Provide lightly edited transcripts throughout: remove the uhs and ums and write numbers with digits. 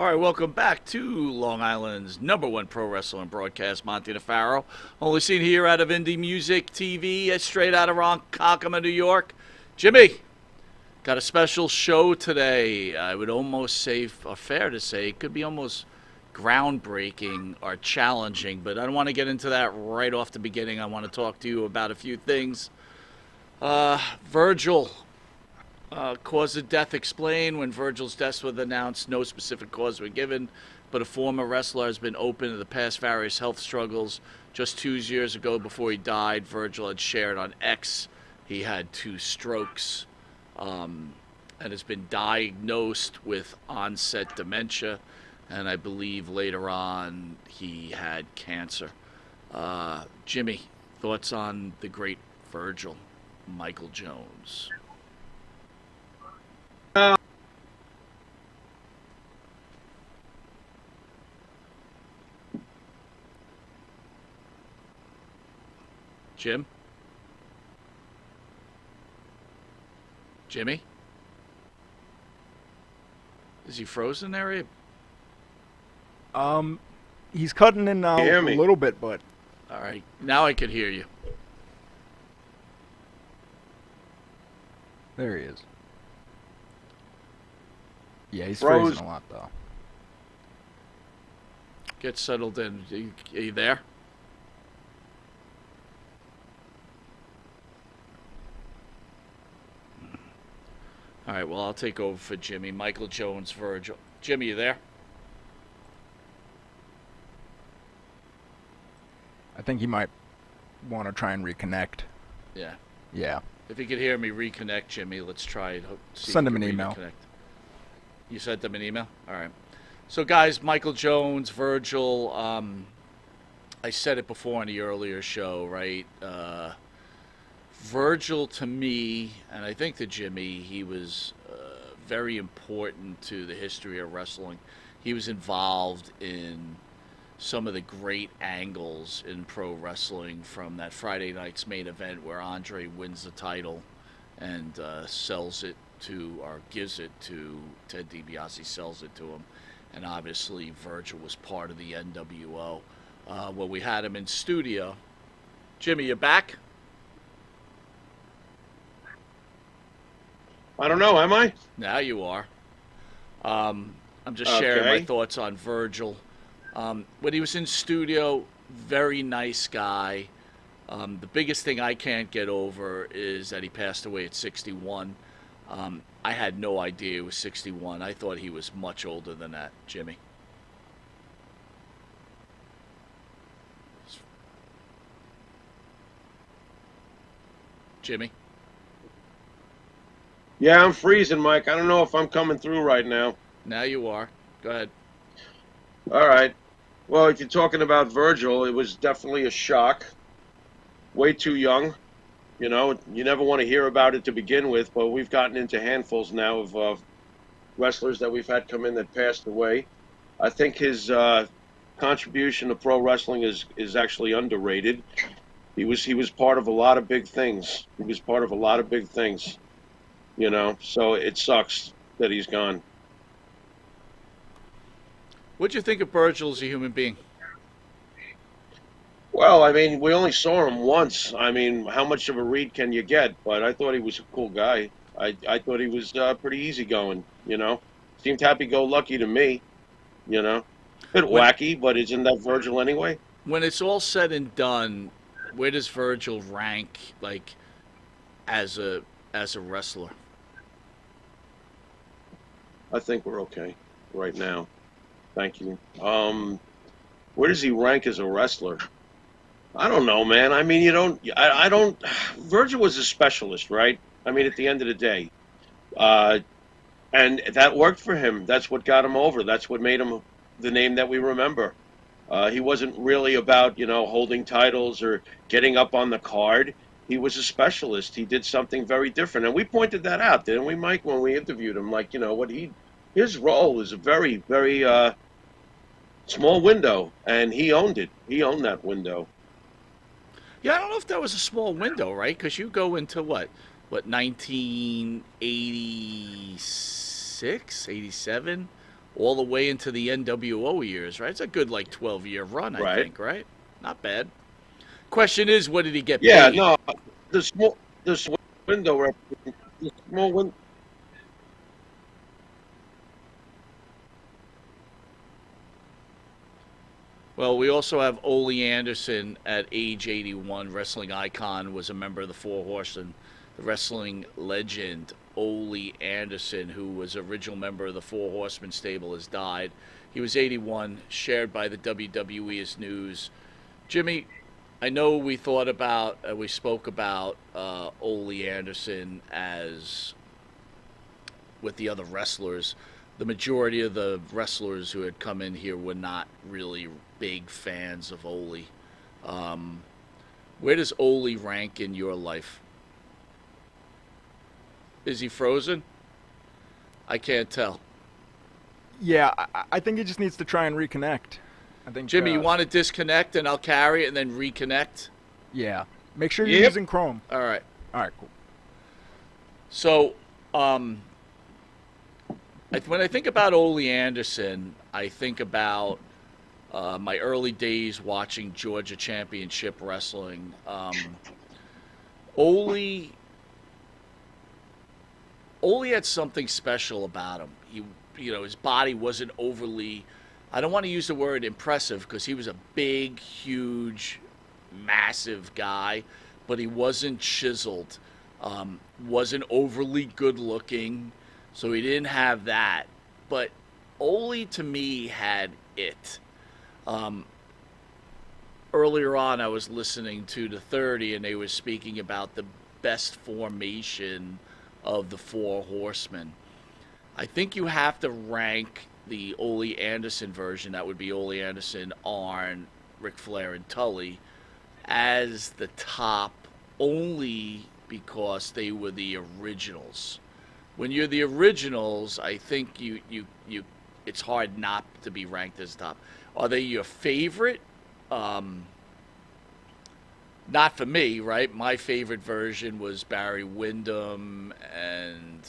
right, welcome back to Long Island's number one pro wrestling broadcast, Monty DeFaro. Only seen here out of Indie Music TV, straight out of Ronkonkoma, New York. Jimmy, got a special show today. I would almost say, or fair to say, it could be almost groundbreaking or challenging, but I don't want to get into that right off the beginning. I want to talk to you about a few things. Virgil. Cause of death explained. When Virgil's death was announced, no specific cause were given, but a former wrestler has been open to the past various health struggles. Just 2 years ago, before he died, Virgil had shared on X he had 2 strokes and has been diagnosed with onset dementia, and I believe later on he had cancer. Jimmy, thoughts on the great Virgil, Michael Jones? Jim? Jimmy? Is he frozen there? He's cutting in now a little bit, but... All right, now I can hear you. There he is. Yeah, he's freezing a lot, though. Get settled in. Are you there? All right, well, I'll take over for Jimmy. Michael Jones, Virgil. Jimmy, you there? I think he might want to try and reconnect. Yeah. Yeah. If you could hear me reconnect, Jimmy, let's try it. Send him an email. You sent them an email? All right. So, guys, Michael Jones, Virgil, I said it before in the earlier show, right? Virgil, to me, and I think to Jimmy, he was very important to the history of wrestling. He was involved in some of the great angles in pro wrestling, from that Friday night's main event where Andre wins the title and sells it to, or gives it to Ted DiBiase, sells it to him. And obviously Virgil was part of the NWO. Well, we had him in studio. Jimmy, you back? I don't know, am I? Now you are. I'm just sharing my thoughts on Virgil. When he was in studio, very nice guy. The biggest thing I can't get over is that he passed away at 61. I had no idea he was 61. I thought he was much older than that, Jimmy. Jimmy? Yeah, I'm freezing, Mike. I don't know if I'm coming through right now. Now you are. Go ahead. All right. Well, if you're talking about Virgil, it was definitely a shock. Way too young. You know, you never want to hear about it to begin with, but we've gotten into handfuls now of wrestlers that we've had come in that passed away. I think his contribution to pro wrestling is actually underrated. He was part of a lot of big things. You know, so it sucks that he's gone. What'd you think of Virgil as a human being? Well, I mean, we only saw him once. I mean, how much of a read can you get? But I thought he was a cool guy. I thought he was pretty easygoing, you know. Seemed happy-go-lucky to me, you know. Bit wacky, but isn't that Virgil anyway? When it's all said and done, where does Virgil rank, like, as a wrestler? I think we're okay right now. Thank you. Where does he rank as a wrestler? I don't know, man. I mean, I don't. Virgil was a specialist, right? I mean, at the end of the day, and that worked for him. That's what got him over. That's what made him the name that we remember. He wasn't really about, you know, holding titles or getting up on the card. He was a specialist. He did something very different, and we pointed that out, didn't we, Mike, when we interviewed him? Like, you know, his role is a very, very small window, and he owned it. He owned that window. Yeah, I don't know if that was a small window, right? Because you go into what, 1986, 87, all the way into the NWO years, right? It's a good, like, 12-year run, I Right. think, right? Not bad. Question is, what did he get Yeah, paid? no, the small window, the small window. Well, we also have Ole Anderson at age 81, wrestling icon, was a member of the Four Horsemen. The wrestling legend Ole Anderson, who was original member of the Four Horsemen stable, has died. He was 81, shared by the WWE as news. Jimmy, I know we spoke about Ole Anderson as with the other wrestlers. The majority of the wrestlers who had come in here were not really big fans of Ole. Um, where does Ole rank in your life? Is he frozen? I can't tell. Yeah, I think he just needs to try and reconnect. I think Jimmy, you want to disconnect and I'll carry it and then reconnect? Yeah. Make sure you're Yep. using Chrome. All right. All right, cool. So, when I think about Ole Anderson, I think about my early days watching Georgia Championship Wrestling. Ole, Ole had something special about him. His body wasn't overly. I don't want to use the word impressive because he was a big, huge, massive guy, but he wasn't chiseled. Wasn't overly good looking, so he didn't have that. But Ole to me had it. Earlier on, I was listening to the 30, and they were speaking about the best formation of the Four Horsemen. I think you have to rank the Ole Anderson version, that would be Ole Anderson, Arn, Ric Flair, and Tully, as the top only because they were the originals. When you're the originals, I think you it's hard not to be ranked as top. Are they your favorite? Not for me, right? My favorite version was Barry Windham and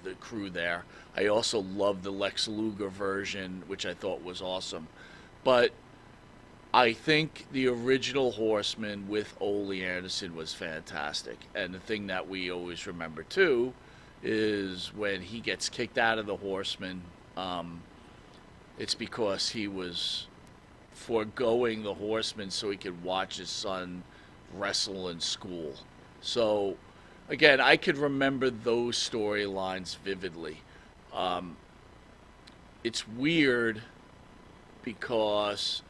the crew there. I also loved the Lex Luger version, which I thought was awesome. But I think the original Horseman with Ole Anderson was fantastic. And the thing that we always remember too is when he gets kicked out of the Horseman, it's because he was foregoing the Horseman so he could watch his son wrestle in school. So, again, I could remember those storylines vividly. It's weird because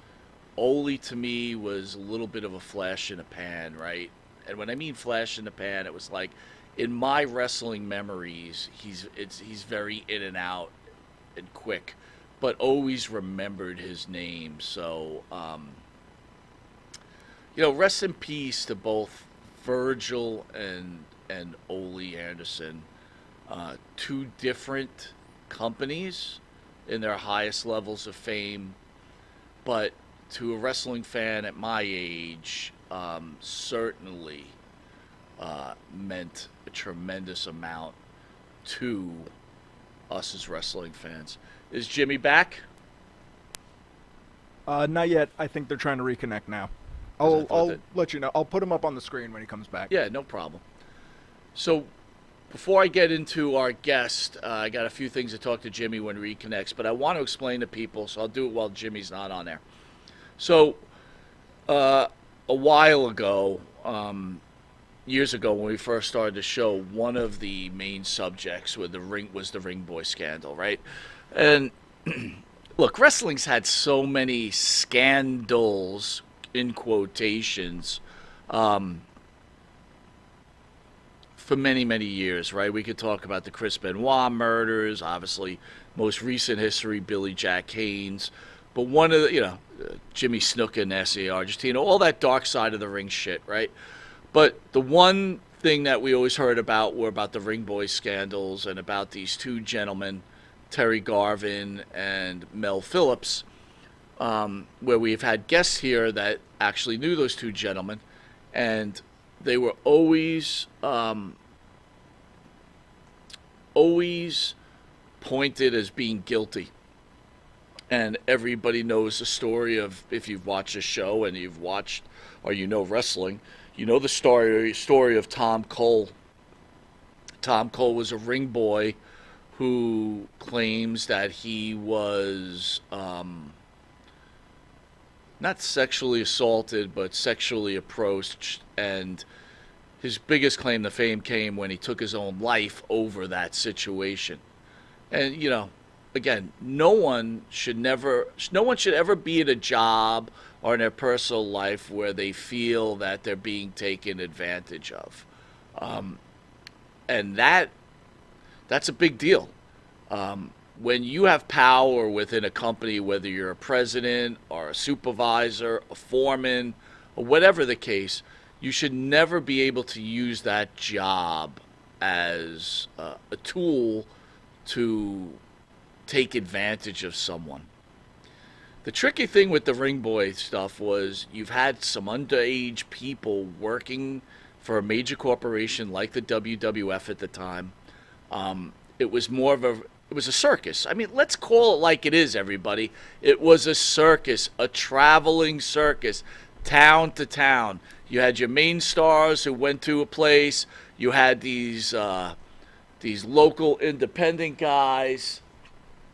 Ole to me was a little bit of a flash in the pan, right? And when I mean flash in the pan, it was like in my wrestling memories, he's very in and out and quick, but always remembered his name. So, rest in peace to both Virgil and Ole Anderson. Two different companies in their highest levels of fame, but to a wrestling fan at my age, certainly meant a tremendous amount to us as wrestling fans. Is Jimmy back? Not yet. I think they're trying to reconnect now. 'Cause I thought I'll that- let you know. I'll put him up on the screen when he comes back. Yeah, no problem. So, before I get into our guest, I got a few things to talk to Jimmy when he reconnects, but I want to explain to people, so I'll do it while Jimmy's not on there. So, a while ago, years ago when we first started the show, one of the main subjects was the Ring Boy scandal, right? And look, wrestling's had so many scandals in quotations for many, many years, right? We could talk about the Chris Benoit murders, obviously, most recent history, Billy Jack Haynes, but one of the, Jimmy Snuka and S.A. Argentina, all that dark side of the ring shit, right? But the one thing that we always heard about were about the Ring Boy scandals and about these two gentlemen, Terri Garvin and Mel Phillips, where we've had guests here that actually knew those two gentlemen, and they were always pointed as being guilty. And everybody knows the story of, if you've watched a show and you've watched or you know wrestling, you know the story of Tom Cole. Tom Cole was a ring boy who claims that he was not sexually assaulted, but sexually approached. And his biggest claim to fame came when he took his own life over that situation. And, you know, again, no one should ever be at a job or in their personal life where they feel that they're being taken advantage of. And that's a big deal. When you have power within a company, whether you're a president or a supervisor, a foreman, or whatever the case, you should never be able to use that job as a tool to take advantage of someone. The tricky thing with the ring boy stuff was you've had some underage people working for a major corporation like the WWF at the time. It was a circus. I mean, let's call it like it is, everybody. It was a circus, a traveling circus, town to town. You had your main stars who went to a place. You had these local independent guys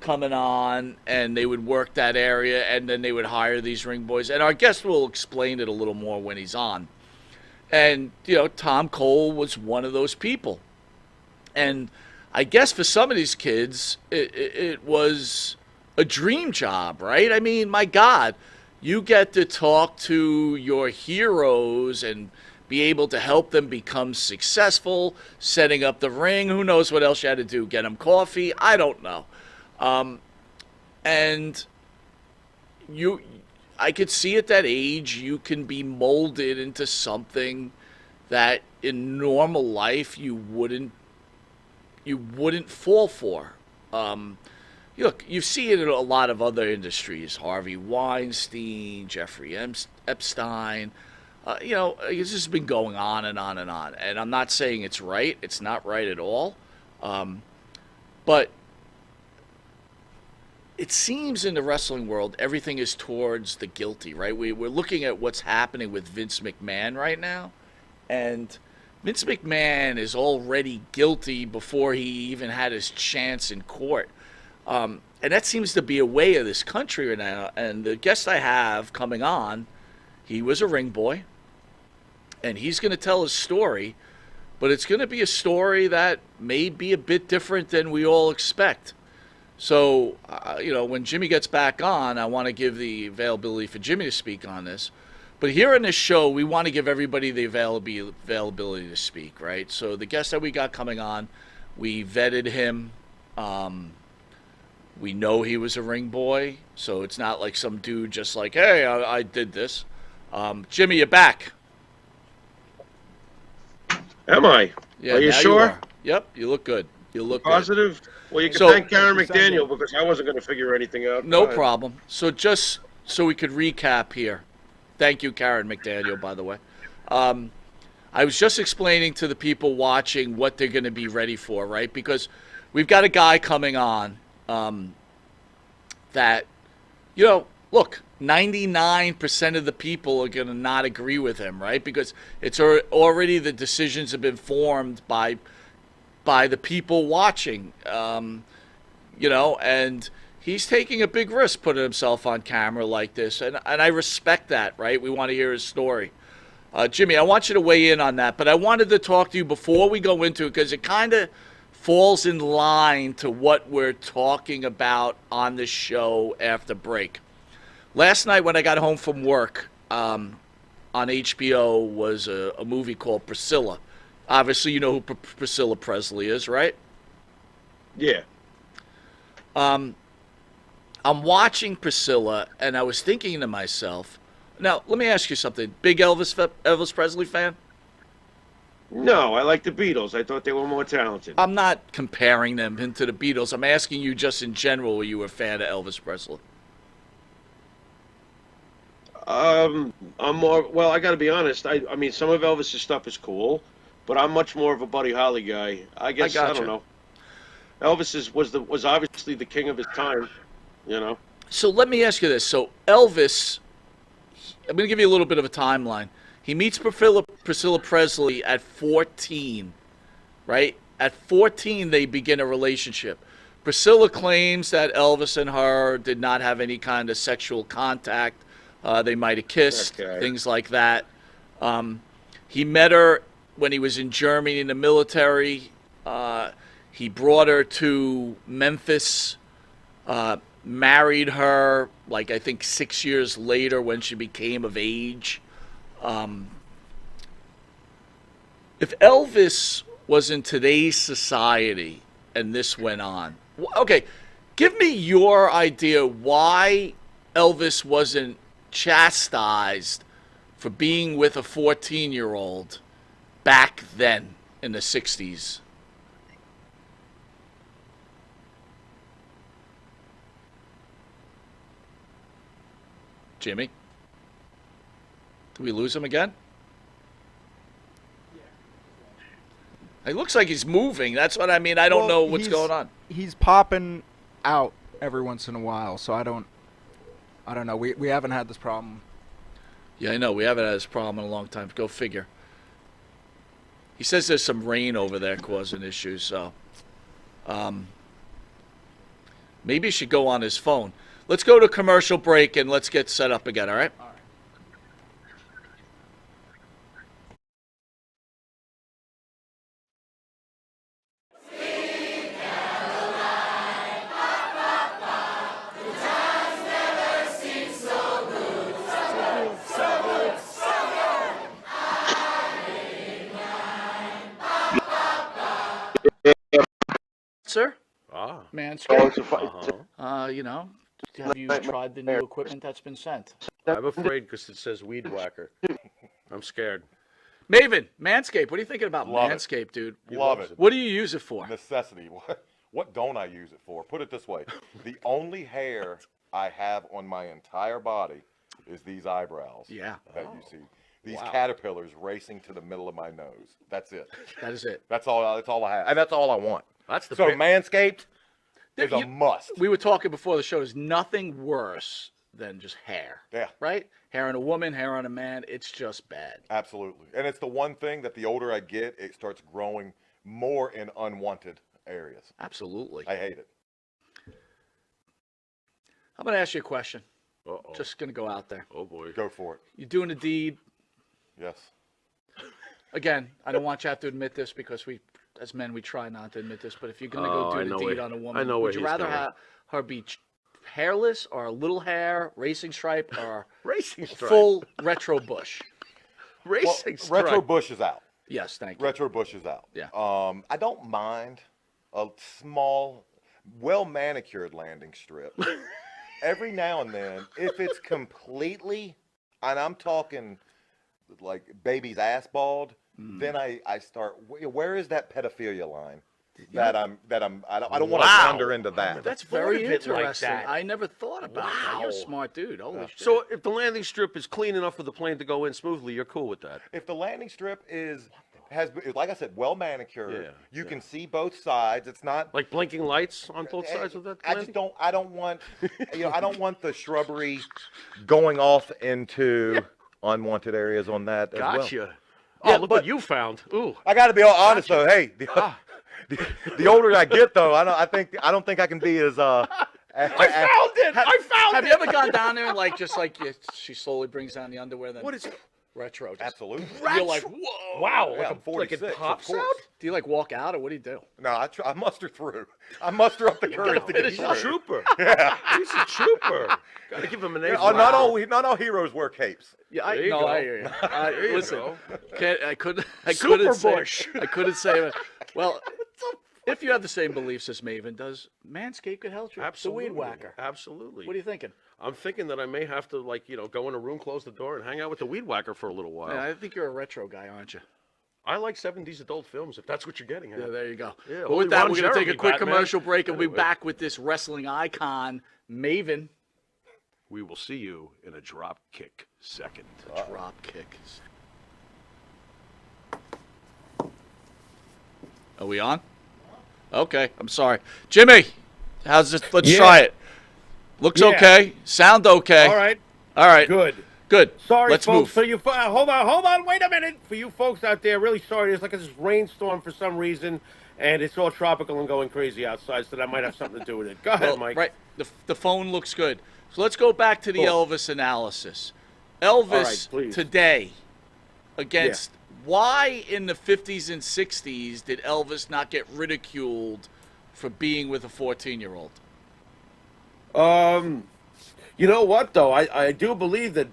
coming on, and they would work that area, and then they would hire these ring boys. And our guest will explain it a little more when he's on. And, you know, Tom Cole was one of those people. And I guess for some of these kids, it was a dream job, right? I mean, my God, you get to talk to your heroes and be able to help them become successful, setting up the ring. Who knows what else you had to do? Get them coffee? I don't know. And I could see at that age you can be molded into something that in normal life you wouldn't fall for. Look, you see it in a lot of other industries. Harvey Weinstein, Jeffrey Epstein. This has been going on and on and on. And I'm not saying it's right. It's not right at all. But it seems in the wrestling world, everything is towards the guilty, right? We're looking at what's happening with Vince McMahon right now. And Vince McMahon is already guilty before he even had his chance in court. And that seems to be a way of this country right now. And the guest I have coming on, he was a ring boy. And he's going to tell his story. But it's going to be a story that may be a bit different than we all expect. So, when Jimmy gets back on, I want to give the availability for Jimmy to speak on this. But here in this show, we want to give everybody the availability to speak, right? So the guest that we got coming on, we vetted him. We know he was a ring boy, so it's not like some dude just like, hey, I did this. Jimmy, you're back. Am I? Yeah, are you now sure? You are. Yep, you look good. You look positive. Good. Well, you can So- thank Karen McDaniel because I wasn't going to figure anything out. No Go ahead. problem. So just so we could recap here. Thank you, Karen McDaniel, by the way. I was just explaining to the people watching what they're going to be ready for, right? Because we've got a guy coming on that, look, 99% of the people are going to not agree with him, right? Because it's already the decisions have been formed by the people watching, and he's taking a big risk putting himself on camera like this, and I respect that, right? We want to hear his story. Jimmy, I want you to weigh in on that, but I wanted to talk to you before we go into it because it kind of falls in line to what we're talking about on the show after break. Last night when I got home from work, on HBO was a movie called Priscilla. Obviously, you know who Priscilla Presley is, right? Yeah. I'm watching Priscilla, and I was thinking to myself, now, let me ask you something. Big Elvis Presley fan? No, I like the Beatles. I thought they were more talented. I'm not comparing them to the Beatles. I'm asking you just in general, were you a fan of Elvis Presley? I'm more. Well, I got to be honest. I mean, some of Elvis's stuff is cool, but I'm much more of a Buddy Holly guy. I guess I don't know. Elvis was obviously the king of his time, So let me ask you this. So Elvis, I'm going to give you a little bit of a timeline. He meets Priscilla Presley at 14, right? At 14, they begin a relationship. Priscilla claims that Elvis and her did not have any kind of sexual contact. They might have kissed, things like that. He met her when he was in Germany in the military. He brought her to Memphis, married her, like I think 6 years later when she became of age. If Elvis was in today's society and this went on, okay, give me your idea why Elvis wasn't chastised for being with a 14-year-old back then in the 60s. Jimmy? Did we lose him again? It looks like he's moving. That's what I mean. I don't know what's going on. He's popping out every once in a while, so I don't know. We haven't had this problem. Yeah, I know. We haven't had this problem in a long time. Go figure. He says there's some rain over there causing issues, so maybe he should go on his phone. Let's go to commercial break and let's get set up again, all right? All right. Sir? Manscaped. You know, have you tried the new equipment that's been sent? I'm afraid because it says weed whacker. I'm scared. Maven, Manscaped. What are you thinking about Love Manscaped, it. dude? Love it. What do you use it for? Necessity. What don't I use it for? Put it this way. The only hair I have on my entire body is these eyebrows. Yeah. That you see. These caterpillars racing to the middle of my nose. That's it. That is it. That's all I have. And that's all I want. That's the So Manscaped is a You- must. We were talking before the show. There's nothing worse than just hair. Yeah. Right? Hair on a woman, hair on a man. It's just bad. Absolutely. And it's the one thing that the older I get, it starts growing more in unwanted areas. Absolutely. I hate it. I'm going to ask you a question. Uh-oh. Just going to go out there. Oh, boy. Go for it. You're doing a deed. Yes. Again, I don't want you to have to admit this because we, as men, we try not to admit this. But if you're going to go do the deed on a woman, I know would where you he's rather going. have her be hairless or a little hair, racing stripe, or Racing stripe. full retro bush? Racing Well, stripe. Retro Bush is out. Yes, thank you. Retro Bush is out. Yeah. I don't mind a small, well manicured landing strip. Every now and then, if it's completely, and I'm talking like baby's ass bald, then I start. Where is that pedophilia line? I don't want to wander into that. That's thought very of it like interesting. that. I never thought about that. You're a Wow. smart dude. Holy shit. So if the landing strip is clean enough for the plane to go in smoothly, you're cool with that? If the landing strip has, like I said, well manicured, Yeah, you can see both sides. It's not Like blinking lights on both sides of that I landing? just don't. I don't want. I don't want the shrubbery going off into unwanted areas on that as well. Gotcha. Oh, Yeah, look but- what you found. Ooh. I got to be all honest though. Hey, the older I get though, I don't think I can be as I found it! I found have it! you ever gone down there and she slowly brings down the underwear? Then What is retro? Just, Absolutely. You're like, whoa. Wow, Yeah, I'm like 46, it of pops course. out? Do you like walk out or what do you do? No, I muster through. I muster up the courage to get He's through. a trooper. He's a trooper. Gotta give him an A. Not all heroes wear capes. Yeah, There you go. I hear you. There you Listen, go. I couldn't Super say. Bush. I couldn't say it. Well, if you have the same beliefs as Maven does, Manscaped could help you. Absolutely. The weed whacker. Absolutely. What are you thinking? I'm thinking that I may have to, go in a room, close the door, and hang out with the weed whacker for a little while. Yeah, I think you're a retro guy, aren't you? I like 70s adult films, if that's what you're getting at. Yeah, there you go. Yeah, Well, only with that, Ron we're going to take a Jeremy, quick Batman. commercial break, and we'll be Anyway. back with this wrestling icon, Maven. We will see you in a drop kick second. Drop kick. Are we on? Okay, I'm sorry. Jimmy, how's this? Let's try it. Looks Yeah. okay. Sound okay. All right. All right. Good. Good. Sorry, Let's folks. move. For you, hold on, wait a minute. For you folks out there, really sorry. There's like this rainstorm for some reason, and it's all tropical and going crazy outside, so that might have something to do with it. Go ahead, Well, Mike. right. The phone looks good. So let's go back to the Cool. Elvis analysis. Elvis right, please. today against why in the 50s and 60s did Elvis not get ridiculed for being with a 14-year-old? You know what, though? I do believe that,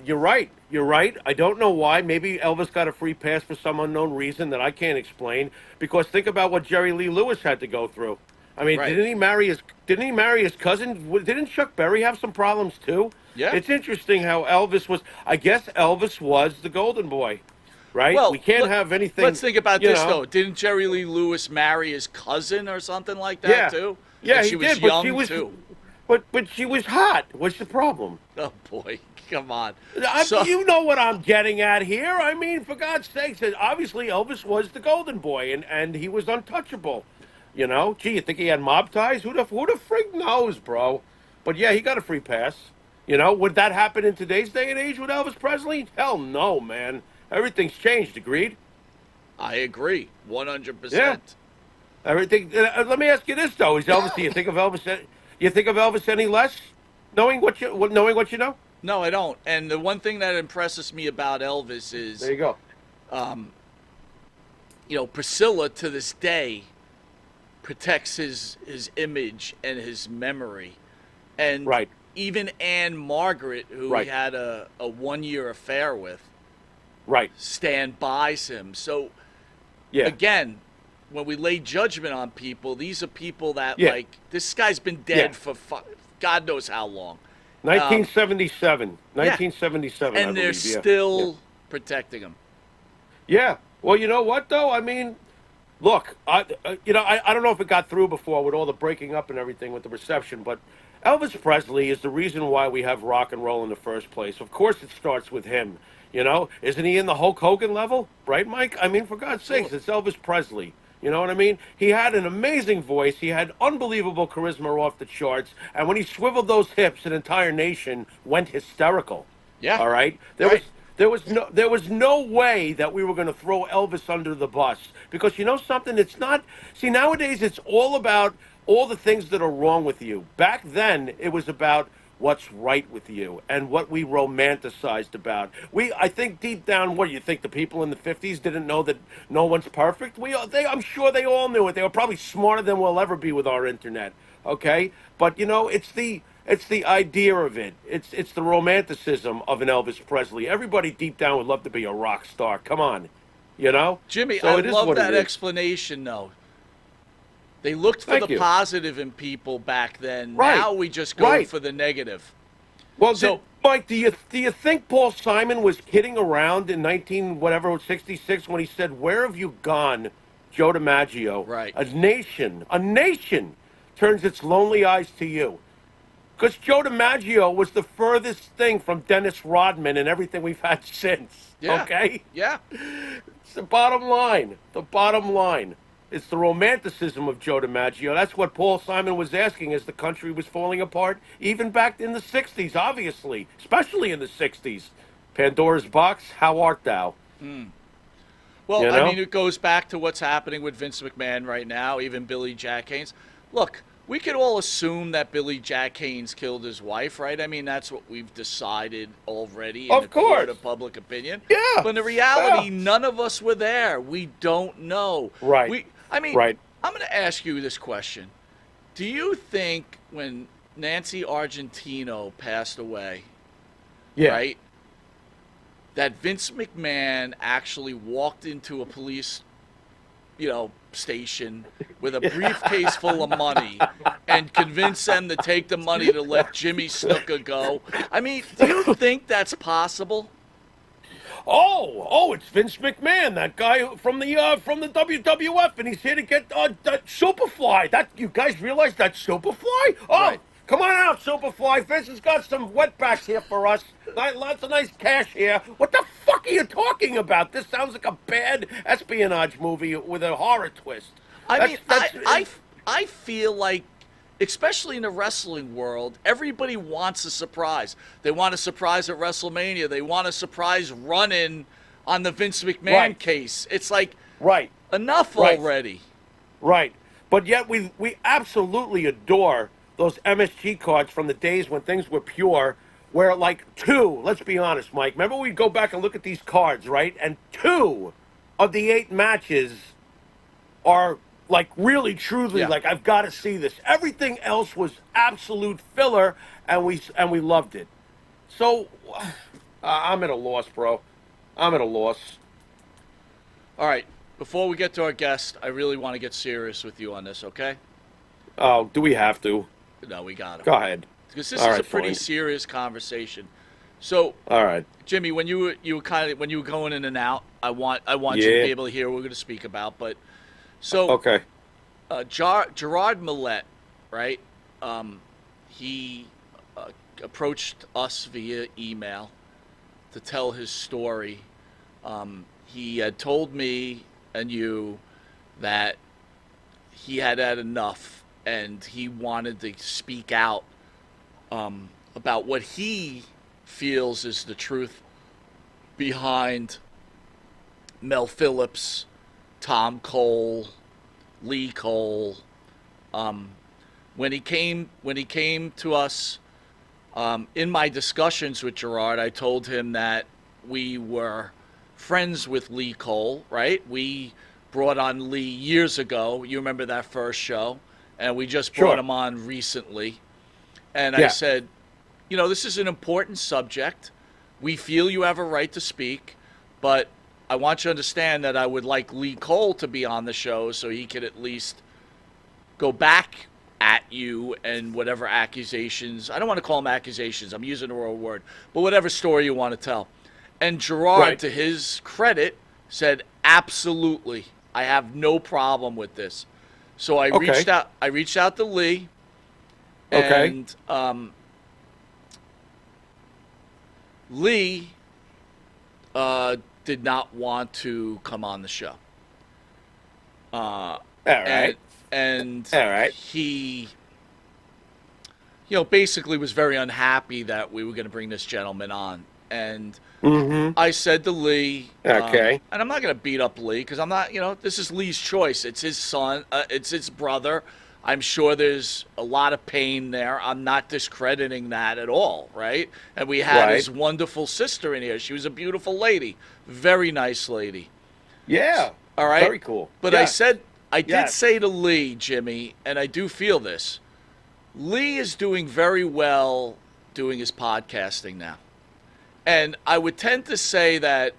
you're right. You're right. I don't know why. Maybe Elvis got a free pass for some unknown reason that I can't explain. Because think about what Jerry Lee Lewis had to go through. I mean, Right. didn't he marry his cousin? Didn't Chuck Berry have some problems, too? Yeah. It's interesting how Elvis was, I guess Elvis was the golden boy, right? Well, we can't have anything. Let's think about you this, know. though. Didn't Jerry Lee Lewis marry his cousin or something like that, too? Yeah, And he she was did, young, but she was, too. but she was hot. What's the problem? Oh, boy. Come on. You know what I'm getting at here. I mean, for God's sakes, obviously Elvis was the golden boy, and he was untouchable. You know, gee, you think he had mob ties? Who the frig knows, bro? But yeah, he got a free pass. You know, would that happen in today's day and age with Elvis Presley? Hell no, man. Everything's changed. Agreed? I agree. 100%. Yeah. Everything. Let me ask you this though: Is Elvis? Do you think of Elvis? You think of Elvis any less, knowing what you know? No, I don't. And the one thing that impresses me about Elvis is, There you go. Priscilla to this day protects his image and his memory. And Right. even Anne Margaret, who Right. he had a 1-year affair with, Right. stand by him. So, Yeah. again, when we lay judgment on people, these are people that, Yeah. this guy's been dead Yeah. for God knows how long. 1977. 1977. I And they're believe, yeah. still protecting him. Yeah. Well, you know what though? I mean, look, I don't know if it got through before with all the breaking up and everything with the reception, but Elvis Presley is the reason why we have rock and roll in the first place. Of course, it starts with him. You know, isn't he in the Hulk Hogan level, right, Mike? I mean, for God's sakes, it's Elvis Presley. You know what I mean? He had an amazing voice. He had unbelievable charisma off the charts. And when he swiveled those hips, an entire nation went hysterical. Yeah. All right. There was no way that we were going to throw Elvis under the bus, because you know something. It's not. See, nowadays it's all about all the things that are wrong with you. Back then, it was about what's right with you and what we romanticized about. I think deep down, what do you think? The people in the 50s didn't know that no one's perfect. I'm sure they all knew it. They were probably smarter than we'll ever be with our internet. Okay, but you know, it's the idea of it. It's the romanticism of an Elvis Presley. Everybody deep down would love to be a rock star. Come on, you know. Jimmy, So I it is love what it that is. explanation, though. They looked for Thank the you. positive in people back then. Right. Now we just go Right. for the negative. Well, So- Mike, do you think Paul Simon was kidding around in 1966 when he said, "Where have you gone, Joe DiMaggio? Right. A nation turns its lonely eyes to you." Because Joe DiMaggio was the furthest thing from Dennis Rodman and everything we've had since. Yeah. Okay? Yeah. It's the bottom line. The bottom line. It's the romanticism of Joe DiMaggio. That's what Paul Simon was asking as the country was falling apart, even back in the 60s, obviously, especially in the 60s. Pandora's box, how art thou? Well, You I know? mean, it goes back to what's happening with Vince McMahon right now, even Billy Jack Haynes. Look, we could all assume that Billy Jack Haynes killed his wife, right? I mean, that's what we've decided already in Of the court course. of public opinion. Yeah, But in the reality, yeah. none of us were there. We don't know. Right. Right. I'm going to ask you this question. Do you think when Nancy Argentino passed away, Yeah. right, that Vince McMahon actually walked into a police, station with a briefcase full of money and convinced them to take the money to let Jimmy Snuka go? I mean, do you think that's possible? Oh, it's Vince McMahon, that guy from the WWF, and he's here to get that Superfly. That, you guys realize that Superfly? Oh, Right. come on out, Superfly. Vince has got some wetbacks here for us. Lots of nice cash here. What the fuck are you talking about? This sounds like a bad espionage movie with a horror twist. I That's- mean, that's- I feel like especially in the wrestling world, everybody wants a surprise. They want a surprise at WrestleMania. They want a surprise run-in on the Vince McMahon Right. case. It's like, Right. enough Right. already. Right. But yet we absolutely adore those MSG cards from the days when things were pure, where like let's be honest, Mike. Remember we'd go back and look at these cards, right? And 2 of the 8 matches are like really truly Yeah. like I've got to see this. Everything else was absolute filler, and we loved it. So I'm at a loss, bro. I'm at a loss. All right. Before we get to our guest, I really want to get serious with you on this, okay? Oh, do we have to? No, we got to. Go ahead. Because this All is a right, pretty fine. serious conversation. So, All right. Jimmy, when you were going in and out, I want you to Yeah. be able to hear what we're going to speak about. But so, Okay. Gerard Millette, right? He approached us via email to tell his story. He had told me and you that he had had enough, and he wanted to speak out about what he feels is the truth behind Mel Phillips, Tom Cole, Lee Cole. When he came to us, in my discussions with Gerard, I told him that we were friends with Lee Cole, right? We brought on Lee years ago. You remember that first show? And we just brought Sure. him on recently. And Yeah. I said, this is an important subject. We feel you have a right to speak, but I want you to understand that I would like Lee Cole to be on the show so he could at least go back at you and whatever accusations. I don't want to call them accusations. I'm using the wrong word. But whatever story you want to tell. And Gerard, Right. to his credit, said, absolutely. I have no problem with this. So I Okay. reached out to Lee. Okay. And Lee did not want to come on the show. All right. And All right. he, basically was very unhappy that we were going to bring this gentleman on. And Mm-hmm. I said to Lee, Okay. and I'm not going to beat up Lee because I'm not, this is Lee's choice. It's his son. It's his brother. I'm sure there's a lot of pain there. I'm not discrediting that at all, right? And we had Right. his wonderful sister in here. She was a beautiful lady. Very nice lady. Yeah. All right? Very cool. But Yes. I did Yes. say to Lee, Jimmy, and I do feel this. Lee is doing very well doing his podcasting now. And I would tend to say that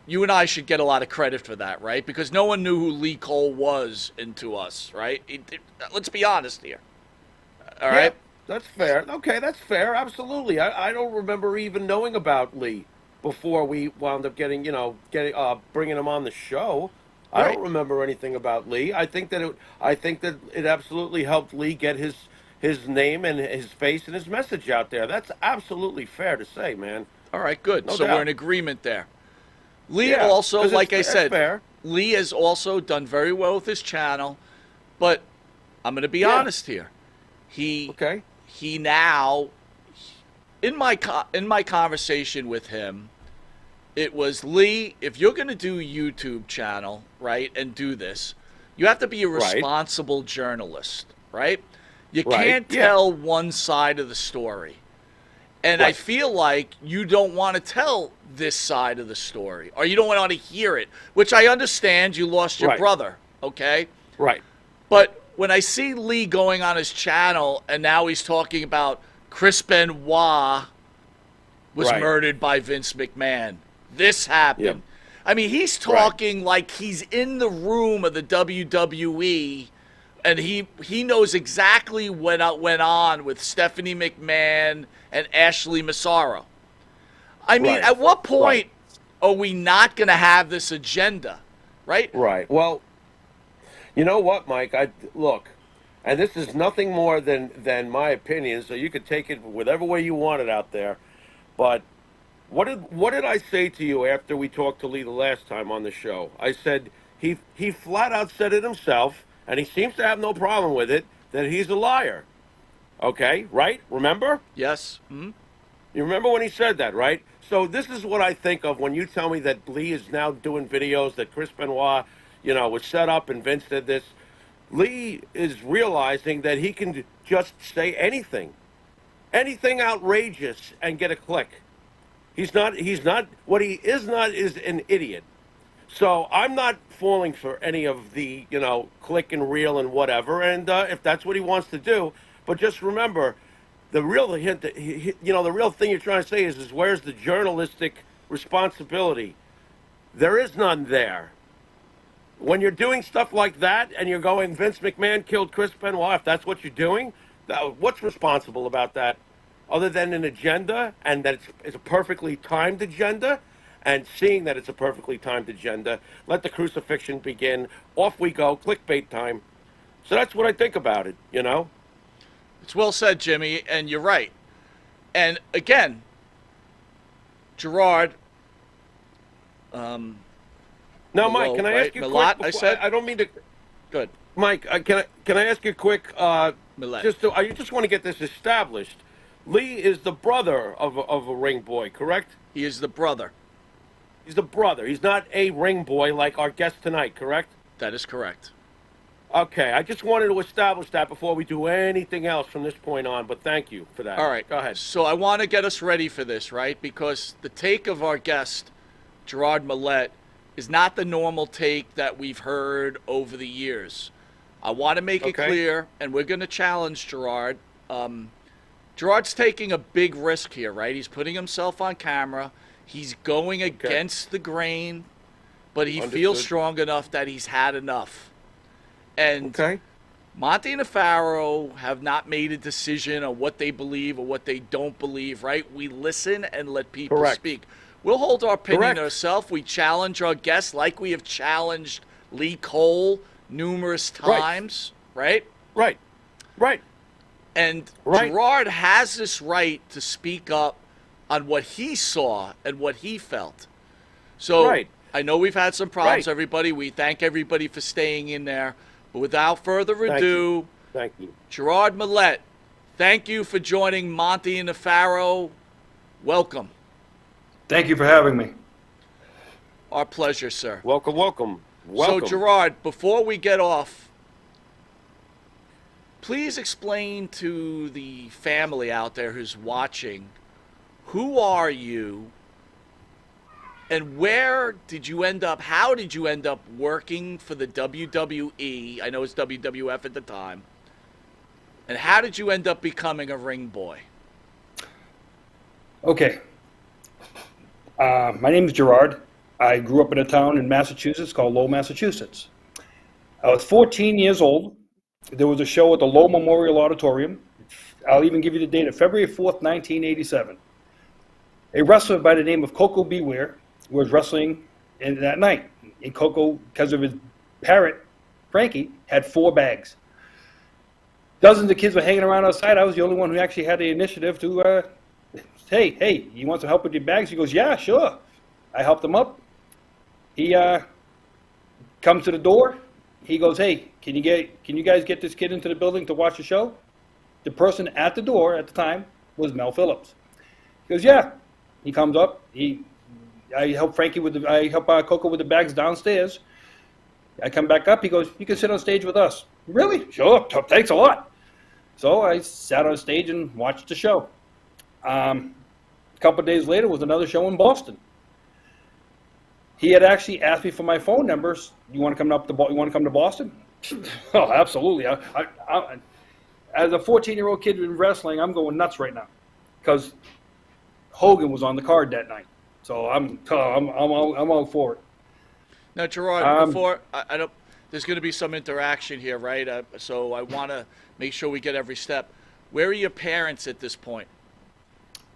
you and I should get a lot of credit for that, right? Because no one knew who Lee Cole was into us, right? Let's be honest here. All right? That's fair. Okay, that's fair. Absolutely. I don't remember even knowing about Lee before we wound up bringing him on the show. I Right. don't remember anything about Lee. I think that it absolutely helped Lee get his name and his face and his message out there. That's absolutely fair to say, man. All right, good. No So doubt. we're in agreement there. Lee Yeah, also, 'cause it's like I fair- said, fair. Lee has also done very well with his channel, but I'm going to be Yeah. honest here. Okay. He now, in my conversation with him, it was, Lee, if you're going to do a YouTube channel, right, and do this, you have to be a Right. responsible journalist, right? You Right, can't yeah. tell one side of the story. And I Right. feel like you don't want to tell this side of the story, or you don't want to hear it, which I understand. You lost your Right. brother, okay? Right. But when I see Lee going on his channel and now he's talking about Chris Benoit was Right. murdered by Vince McMahon, this happened. Yep. I mean, he's talking like he's in the room of the WWE, and he knows exactly what went on with Stephanie McMahon and Ashley Massaro. I mean, Right. at what point Right. are we not going to have this agenda, right? Right. Well, you know what, Mike? Look, and this is nothing more than my opinion, so you could take it whatever way you want it out there. But what did I say to you after we talked to Lee the last time on the show? I said he flat out said it himself, and he seems to have no problem with it, that he's a liar. Okay, right? Remember? Yes. Hmm. You remember when he said that, right? So this is what I think of when you tell me that Lee is now doing videos, that Chris Benoit, was set up and Vince did this. Lee is realizing that he can just say anything outrageous and get a click. He's not, what he is not is an idiot. So I'm not falling for any of the, click and reel and whatever. And if that's what he wants to do, but just remember, the real hint, the real thing you're trying to say is where's the journalistic responsibility? There is none there. When you're doing stuff like that and you're going, Vince McMahon killed Chris Benoit, if that's what you're doing, what's responsible about that? Other than an agenda, and that it's a perfectly timed agenda, and seeing that it's a perfectly timed agenda, let the crucifixion begin, off we go, clickbait time. So that's what I think about it, It's well said, Jimmy, and you're right. And again, Gerard. Now, Mike, can I ask you a Mallette, quick? I said. I don't mean to. Good. Mike, can I ask you a quick? Millette. I just want to get this established. Lee is the brother of a ring boy, correct? He is the brother. He's the brother. He's not a ring boy like our guest tonight, correct? That is correct. Okay, I just wanted to establish that before we do anything else from this point on, but thank you for that. All right. Go ahead. So I want to get us ready for this, right? Because the take of our guest, Gerard Millette, is not the normal take that we've heard over the years. I want to make it clear, and we're going to challenge Gerard. Gerard's taking a big risk here, right? He's putting himself on camera. He's going against the grain, but he feels strong enough that he's had enough. And Monty and Faro have not made a decision on what they believe or what they don't believe, right? We listen and let people speak. We'll hold our opinion ourselves. We challenge our guests like we have challenged Lee Cole numerous times, right? Right. And Gerard has this right to speak up on what he saw and what he felt. So I know we've had some problems, everybody. We thank everybody for staying in there. But without further ado, thank you. Gerard Millette, thank you for joining Monty and the Faro. Welcome. Thank you for having me. Our pleasure, sir. Welcome. So, Gerard, before we get off, please explain to the family out there who's watching, who are you and where did you end up, how did you end up working for the WWE? I know it's WWF at the time. And how did you end up becoming a ring boy? Okay. My name is Gerard. I grew up in a town in Massachusetts called Lowell, Massachusetts. I was 14 years old. There was a show at the Lowell Memorial Auditorium. I'll even give you the date of February 4th, 1987. A wrestler by the name of Coco Beware was wrestling in that night. And Coco, because of his parrot, Frankie, had 4 bags. Dozens of kids were hanging around outside. I was the only one who actually had the initiative to, hey, you want some help with your bags? He goes, yeah, sure. I helped him up. He comes to the door. He goes, hey, can you guys get this kid into the building to watch the show? The person at the door at the time was Mel Phillips. He goes, yeah. He comes up. I help Coco with the bags downstairs. I come back up. He goes, you can sit on stage with us. Really? Sure. Thanks a lot. So I sat on stage and watched the show. A couple of days later was another show in Boston. He had actually asked me for my phone numbers. You want to come to Boston? Oh, absolutely. I, as a 14-year-old kid in wrestling, I'm going nuts right now because Hogan was on the card that night. So I'm all for it. Now, Gerard, before I don't, there's going to be some interaction here, right? So I want to make sure we get every step. Where are your parents at this point?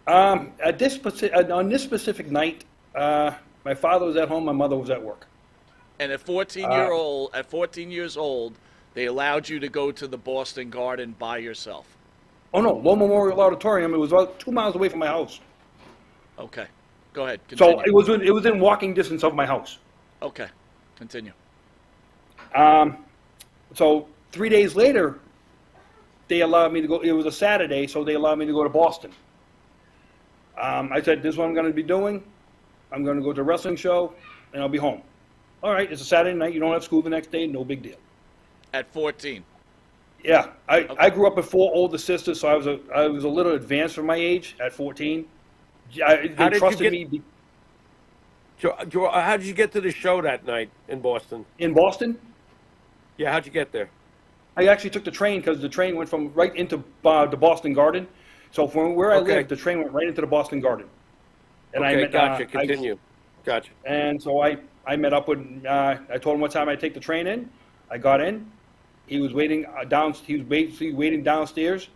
On this specific night, my father was at home. My mother was at work. And at 14 years old, they allowed you to go to the Boston Garden by yourself. Oh no, Lowell Memorial Auditorium. It was about 2 miles away from my house. Okay, go ahead. Continue. So it was in walking distance of my house. Okay, continue. So 3 days later, they allowed me to go. It was a Saturday, so they allowed me to go to Boston. I said, this is what I'm going to be doing. I'm going to go to a wrestling show, and I'll be home. All right, it's a Saturday night. You don't have school the next day. No big deal. At 14. Yeah, I grew up with 4 older sisters, so I was a little advanced for my age at 14. They trusted me. How did you get to the show that night in Boston? In Boston, Yeah, how'd you get there? I actually took the train because the train went from right into the Boston Garden. So from where I Okay. lived, the train went right into the Boston Garden. And Okay, I met, gotcha. Continue. Gotcha. And so I met up with. I told him what time I'd take the train in. I got in. He was waiting down. He was basically waiting downstairs.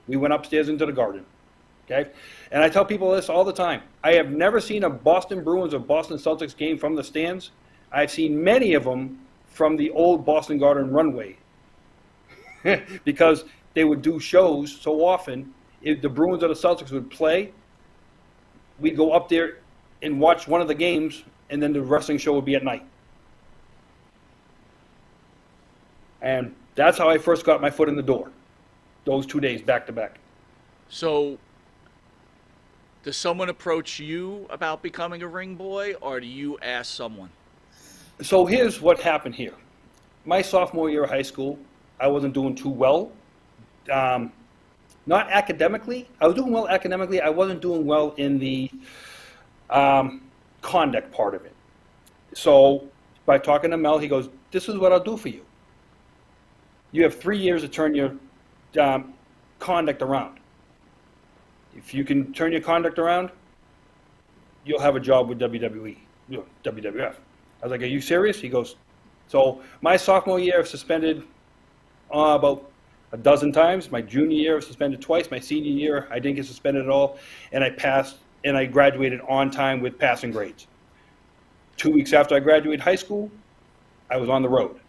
We went upstairs into the garden. Okay, and I tell people this all the time. I have never seen a Boston Bruins or Boston Celtics game from the stands. I've seen many of them from the old Boston Garden runway because they would do shows so often. If the Bruins or the Celtics would play, we'd go up there and watch one of the games, and then the wrestling show would be at night. And that's how I first got my foot in the door, those 2 days back to back. So, does someone approach you about becoming a ring boy, or do you ask someone? So here's what happened here. My sophomore year of high school, I wasn't doing too well. Not academically. I was doing well academically. I wasn't doing well in the conduct part of it. So by talking to Mel, he goes, this is what I'll do for you. You have 3 years to turn your conduct around. If you can turn your conduct around, you'll have a job with WWE, WWF. I was like, are you serious? He goes, so my sophomore year, I was suspended about a dozen times. My junior year, I was suspended twice. My senior year, I didn't get suspended at all. And I passed, and I graduated on time with passing grades. 2 weeks after I graduated high school, I was on the road.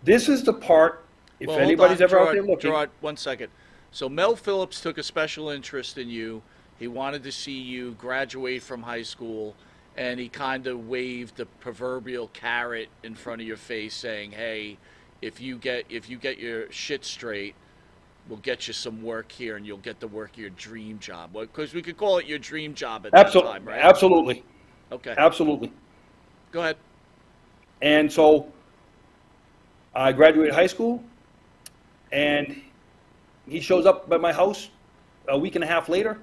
This is the part, if Well, hold anybody's on, ever out Gerard, there looking. Gerard, 1 second. So Mel Phillips took a special interest in you. He wanted to see you graduate from high school, and he kind of waved the proverbial carrot in front of your face, saying, "Hey, if you get your shit straight, we'll get you some work here, and you'll get to work your dream job." Because we could call it your dream job at that time, right? Absolutely. Okay. Absolutely. Go ahead. And so I graduated high school, and he shows up at my house a week and a half later.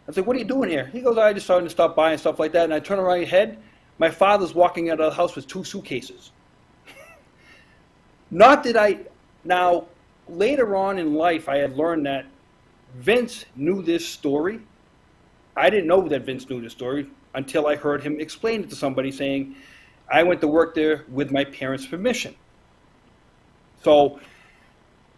I said, what are you doing here? He goes, I just started to stop by and stuff like that. And I turn around my head. My father's walking out of the house with 2 suitcases. Not that now, later on in life, I had learned that Vince knew this story. I didn't know that Vince knew this story until I heard him explain it to somebody saying, I went to work there with my parents' permission. So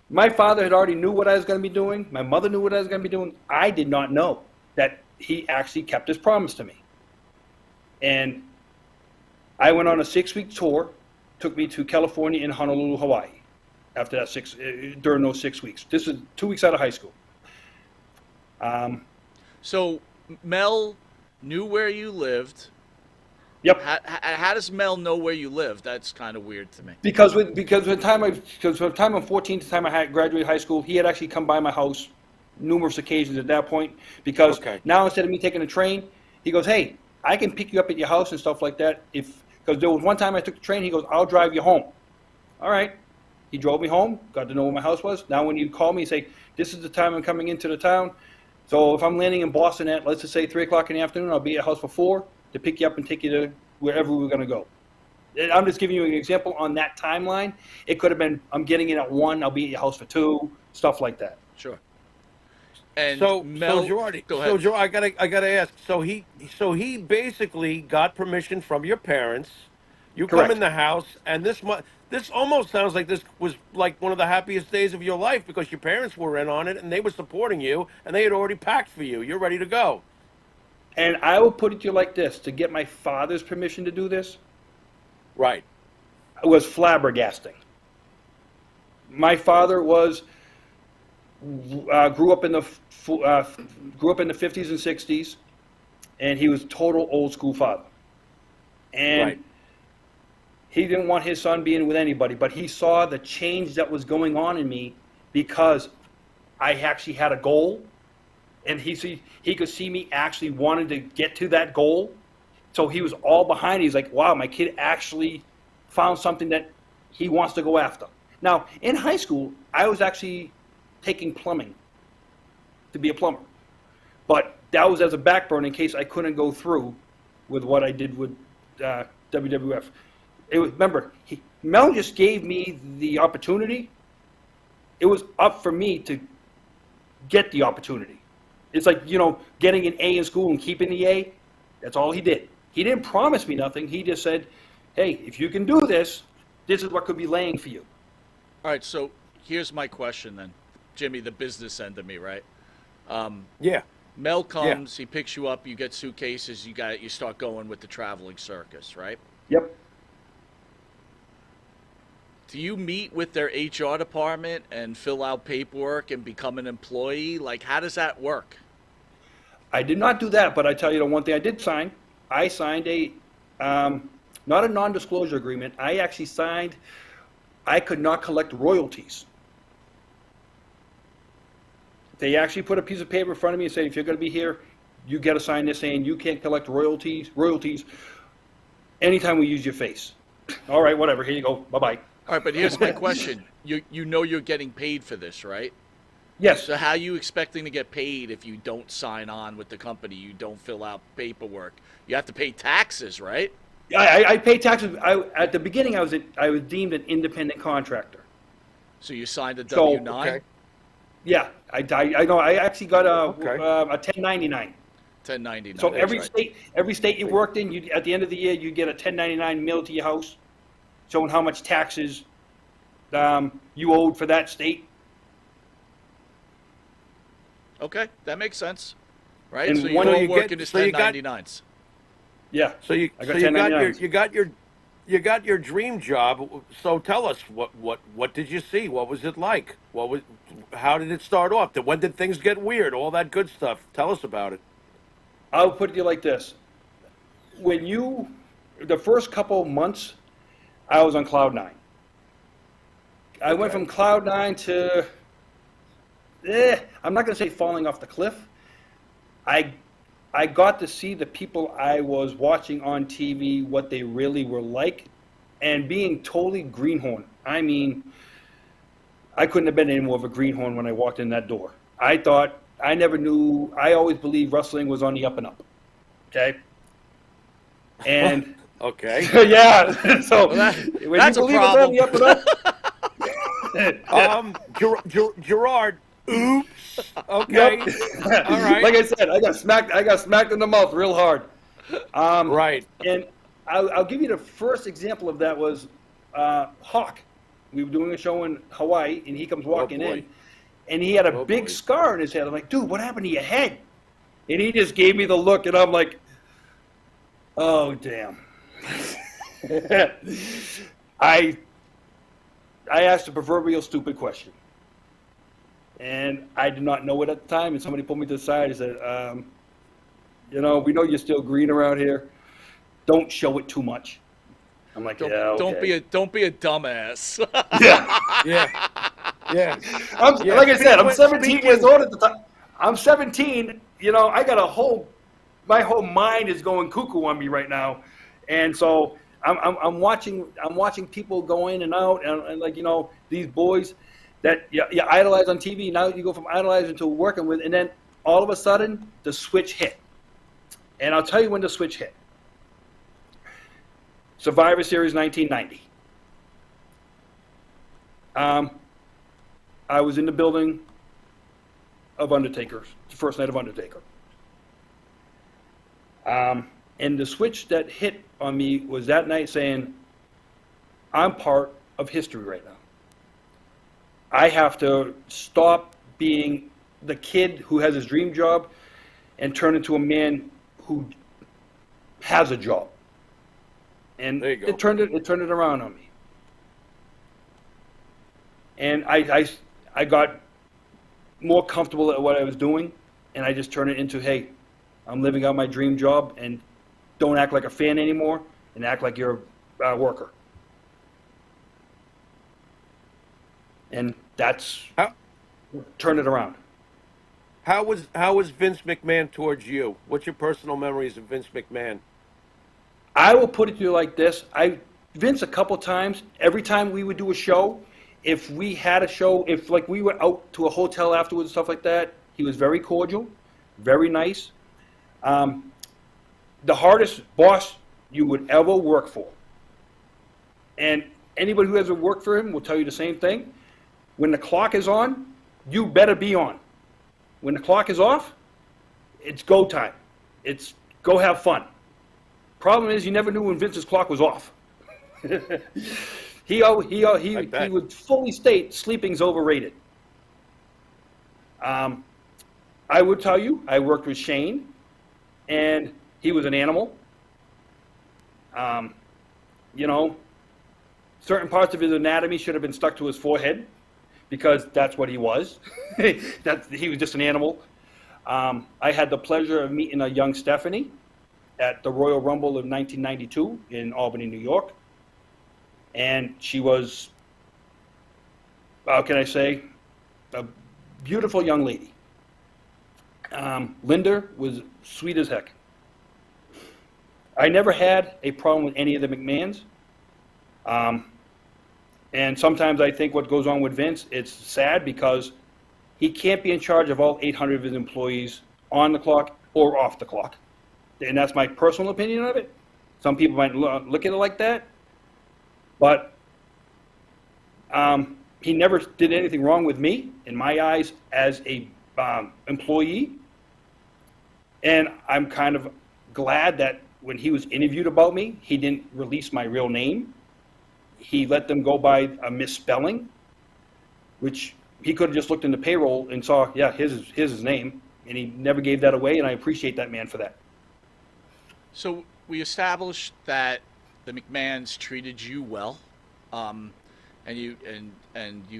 my father had already knew what I was going to be doing. My mother knew what I was going to be doing. I did not know that he actually kept his promise to me. And I went on a 6-week tour, took me to California and Honolulu, Hawaii. After that during those 6 weeks. This was 2 weeks out of high school. So Mel knew where you lived. Yep. How does Mel know where you live? That's kind of weird to me. Because from the time I'm 14 to the time I had graduated high school, he had actually come by my house numerous occasions at that point. Because now instead of me taking a train, he goes, hey, I can pick you up at your house and stuff like that. Because there was one time I took the train, he goes, I'll drive you home. All right. He drove me home, got to know where my house was. Now when you call me and say, this is the time I'm coming into the town. So if I'm landing in Boston at, let's just say 3 o'clock in the afternoon, I'll be at your house for 4 to pick you up and take you to wherever we're going to go. I'm just giving you an example on that timeline. It could have been, I'm getting in at 1, I'll be at your house for 2, stuff like that. Sure. And So Mel, Gerard, go ahead. so Gerard, I gotta ask. So he basically got permission from your parents. You Correct. come in the house, and this almost sounds like this was like one of the happiest days of your life because your parents were in on it and they were supporting you and they had already packed for you. You're ready to go. And I will put it to you like this: to get my father's permission to do this, Right. was flabbergasting. My father grew up in the 50s and 60s, and he was total old school father. And Right. he didn't want his son being with anybody, but he saw the change that was going on in me because I actually had a goal, and he could see me actually wanting to get to that goal. So he was all behind. He's like, wow, my kid actually found something that he wants to go after. Now, in high school, I was actually taking plumbing to be a plumber. But that was as a backburner in case I couldn't go through with what I did with WWF. Remember, Mel just gave me the opportunity. It was up for me to get the opportunity. It's like, getting an A in school and keeping the A. That's all he did. He didn't promise me nothing. He just said, hey, if you can do this, this is what could be laying for you. All right, so here's my question then. Jimmy, the business end of me, right? Yeah. Mel comes, he picks you up, you get suitcases, you start going with the traveling circus, right? Yep. Do you meet with their HR department and fill out paperwork and become an employee? Like, how does that work? I did not do that, but I tell you the one thing I did sign. I signed a, not a non-disclosure agreement. I actually signed, I could not collect royalties. They actually put a piece of paper in front of me and said, if you're going to be here, you got to sign this saying you can't collect royalties anytime we use your face. All right, whatever. Here you go. Bye-bye. All right, but here's my question. You know you're getting paid for this, right? Yes. So how are you expecting to get paid if you don't sign on with the company, you don't fill out paperwork? You have to pay taxes, right? I pay taxes. At the beginning, I was deemed an independent contractor. So you signed a So- W-9? Okay. Yeah, I know. I actually got a Okay. 1099. 1099. So that's right. every state you worked in, you at the end of the year, you get a 1099 mailed to your house, showing how much taxes you owed for that state. Okay, that makes sense. Right? And So one you're of all you get- working as so you got- 1099s. Yeah. So you I so got you got 1099s. you got your dream job. So tell us what did you see? What was it like? How did it start off? When did things get weird? All that good stuff. Tell us about it. I'll put it to you like this: the first couple months, I was on cloud nine. I went from cloud nine to, I'm not going to say falling off the cliff. I got to see the people I was watching on TV, what they really were like, and being totally greenhorn. I mean, I couldn't have been any more of a greenhorn when I walked in that door. I always believed wrestling was on the up and up. Okay? And Okay. yeah, so Well, when that's you a believe it's on problem. the up and up, Gerard. Oops. Okay. Yep. All right. Like I said, I got smacked in the mouth real hard. Right. And I'll give you the first example of that was Hawk. We were doing a show in Hawaii, and he comes walking boy. in, and he had a Oh, big boy. scar on his head. I'm like, dude, what happened to your head? And he just gave me the look, and I'm like, oh, damn. I asked a proverbial stupid question. And I did not know it at the time, and somebody pulled me to the side and said, we know you're still green around here. Don't show it too much. I'm like, Don't, yeah, okay. don't be a dumbass. Yeah. Yeah. Yeah. Yeah, Like I said, I'm speaking- 17 years old at the time. I'm 17. I got my whole mind is going cuckoo on me right now, and so I'm watching people go in and out, and like these boys that you idolize on TV. Now you go from idolizing to working with, and then all of a sudden the switch hit. And I'll tell you when the switch hit. Survivor Series 1990. I was in the building of Undertaker's, the first night of Undertaker. And the switch that hit on me was that night saying, I'm part of history right now. I have to stop being the kid who has his dream job and turn into a man who has a job. And There you go. it turned it around on me. And I got more comfortable at what I was doing, and I just turned it into, hey, I'm living out my dream job, and don't act like a fan anymore, and act like you're a worker. And that's turn it around. How was Vince McMahon towards you? What's your personal memories of Vince McMahon? I will put it to you like this. Vince, a couple times, every time we would do a show, if we had a show, if like we were out to a hotel afterwards and stuff like that, he was very cordial, very nice. The hardest boss you would ever work for. And anybody who ever worked for him will tell you the same thing. When the clock is on, you better be on. When the clock is off, it's go time. It's go have fun. Problem is, you never knew when Vince's clock was off. He would fully state sleeping's overrated. I would tell you, I worked with Shane, and he was an animal. You know, certain parts of his anatomy should have been stuck to his forehead, because that's what he was. He was just an animal. I had the pleasure of meeting a young Stephanie at the Royal Rumble of 1992 in Albany, New York. And she was, how can I say, a beautiful young lady. Linda was sweet as heck. I never had a problem with any of the McMahons. And sometimes I think what goes on with Vince, it's sad because he can't be in charge of all 800 of his employees on the clock or off the clock. And that's my personal opinion of it. Some people might look at it like that. But he never did anything wrong with me, in my eyes, as a employee. And I'm kind of glad that when he was interviewed about me, he didn't release my real name. He let them go by a misspelling, which he could have just looked in the payroll and saw, yeah, here's his name. And he never gave that away, and I appreciate that man for that. So we established that the McMahons treated you well, and you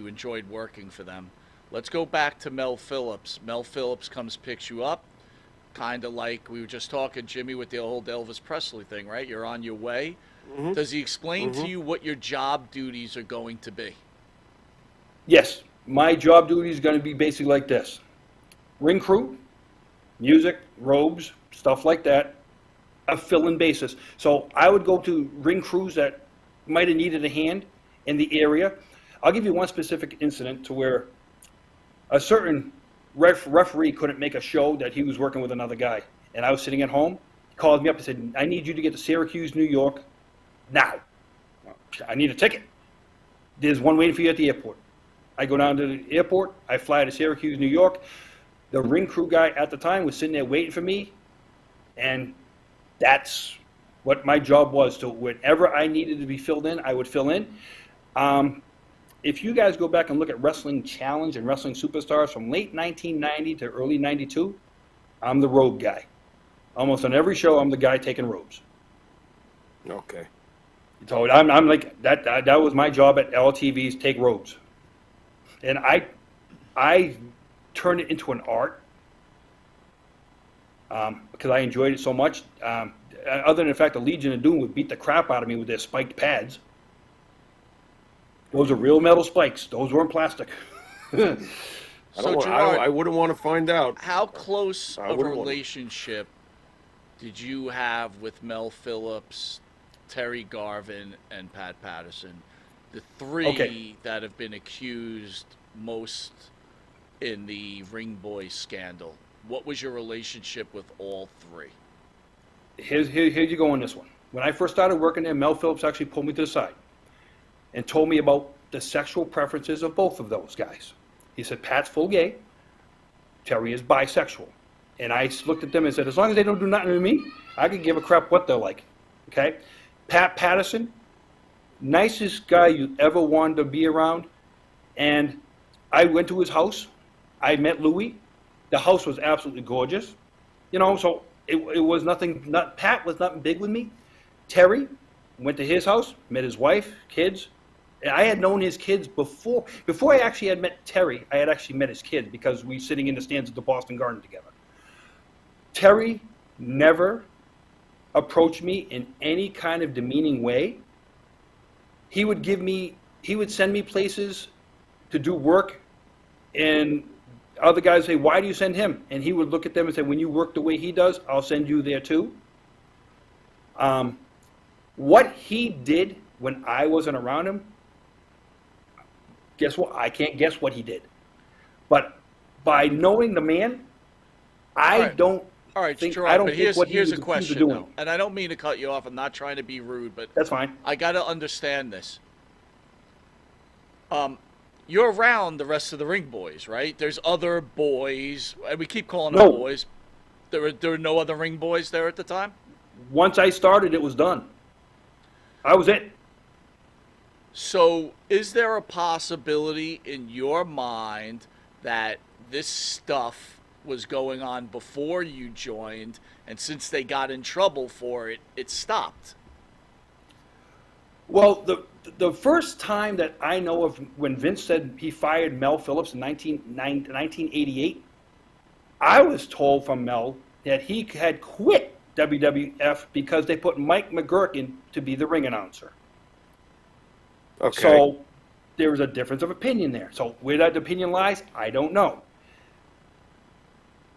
enjoyed working for them. Let's go back to Mel Phillips. Mel Phillips comes, picks you up, kind of like we were just talking, Jimmy, with the old Elvis Presley thing, right? You're on your way. Mm-hmm. Does he explain to you what your job duties are going to be? Yes, my job duty is going to be basically like this. Ring crew, music, robes, stuff like that, a fill-in basis. So I would go to ring crews that might have needed a hand in the area. I'll give you one specific incident to where a certain referee couldn't make a show that he was working with another guy. And I was sitting at home. He called me up and said, I need you to get to Syracuse, New York now. I need a ticket. There's one waiting for you at the airport. I go down to the airport. I fly to Syracuse, New York. The ring crew guy at the time was sitting there waiting for me. And that's what my job was. So whenever I needed to be filled in, I would fill in. If you guys go back and look at Wrestling Challenge and Wrestling Superstars from late 1990 to early 92, I'm the robe guy. Almost on every show, I'm the guy taking robes. Okay. So I'm like, that was my job at LTV's, take robes. And I turned it into an art because I enjoyed it so much. Other than the fact the Legion of Doom would beat the crap out of me with their spiked pads. Those are real metal spikes. Those weren't plastic. Gerard, I wouldn't want to find out. How close of a relationship did you have with Mel Phillips, Terri Garvin, and Pat Patterson? The three that have been accused most in the Ring Boy scandal. What was your relationship with all three? Here you go on this one. When I first started working there, Mel Phillips actually pulled me to the side and told me about the sexual preferences of both of those guys. He said, Pat's full gay, Terri is bisexual. And I looked at them and said, as long as they don't do nothing to me, I could give a crap what they're like. Okay? Pat Patterson, nicest guy you ever wanted to be around. And I went to his house. I met Louie. The house was absolutely gorgeous. You know, so it was nothing, Pat was nothing big with me. Terri, went to his house, met his wife, kids. And I had known his kids before I actually had met Terri. I had actually met his kids because we were sitting in the stands at the Boston Garden together. Terri never approached me in any kind of demeaning way. He would send me places to do work And other guys say, why do you send him? And he would look at them and say, when you work the way he does, I'll send you there too. What he did when I wasn't around him, guess what? I can't guess what he did. But by knowing the man, I don't All right, think, Gerard, I don't but think what he here's was a accused question, of doing. though. And I don't mean to cut you off. I'm not trying to be rude, but That's fine. I got to understand this. You're around the rest of the Ring Boys, right? There's other boys, and we keep calling them No. boys. There were no other Ring Boys there at the time? Once I started, it was done. I was it. So, is there a possibility in your mind that this stuff was going on before you joined, and since they got in trouble for it, it stopped? Well, the first time that I know of when Vince said he fired Mel Phillips in 1988, I was told from Mel that he had quit WWF because they put Mike McGurk in to be the ring announcer. Okay. So there was a difference of opinion there. So where that opinion lies, I don't know.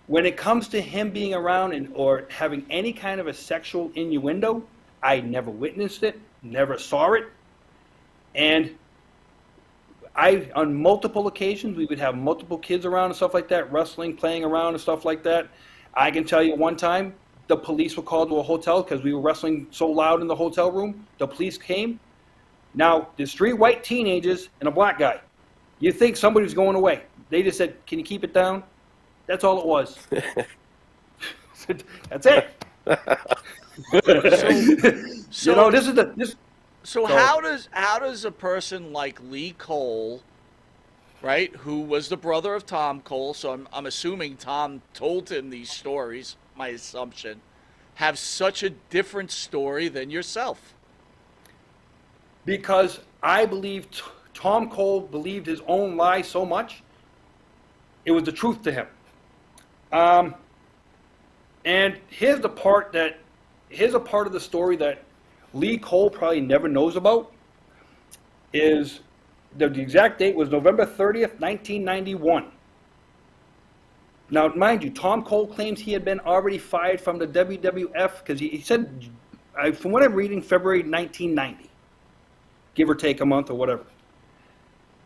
When it comes to him being around or having any kind of a sexual innuendo, I never witnessed it, never saw it. And on multiple occasions, we would have multiple kids around and stuff like that, wrestling, playing around and stuff like that. I can tell you one time, the police were called to a hotel because we were wrestling so loud in the hotel room. The police came. Now, there's 3 white teenagers and a black guy. You think somebody was going away. They just said, can you keep it down? That's all it was. That's it. So, you know, this is the... So how does a person like Lee Cole, right, who was the brother of Tom Cole, so I'm assuming Tom told him these stories, my assumption, have such a different story than yourself? Because I believe Tom Cole believed his own lie so much, it was the truth to him. And here's a part of the story that Lee Cole probably never knows about. Is the exact date was November 30th, 1991. Now, mind you, Tom Cole claims he had been already fired from the WWF because he said, from what I'm reading, February 1990. Give or take a month or whatever.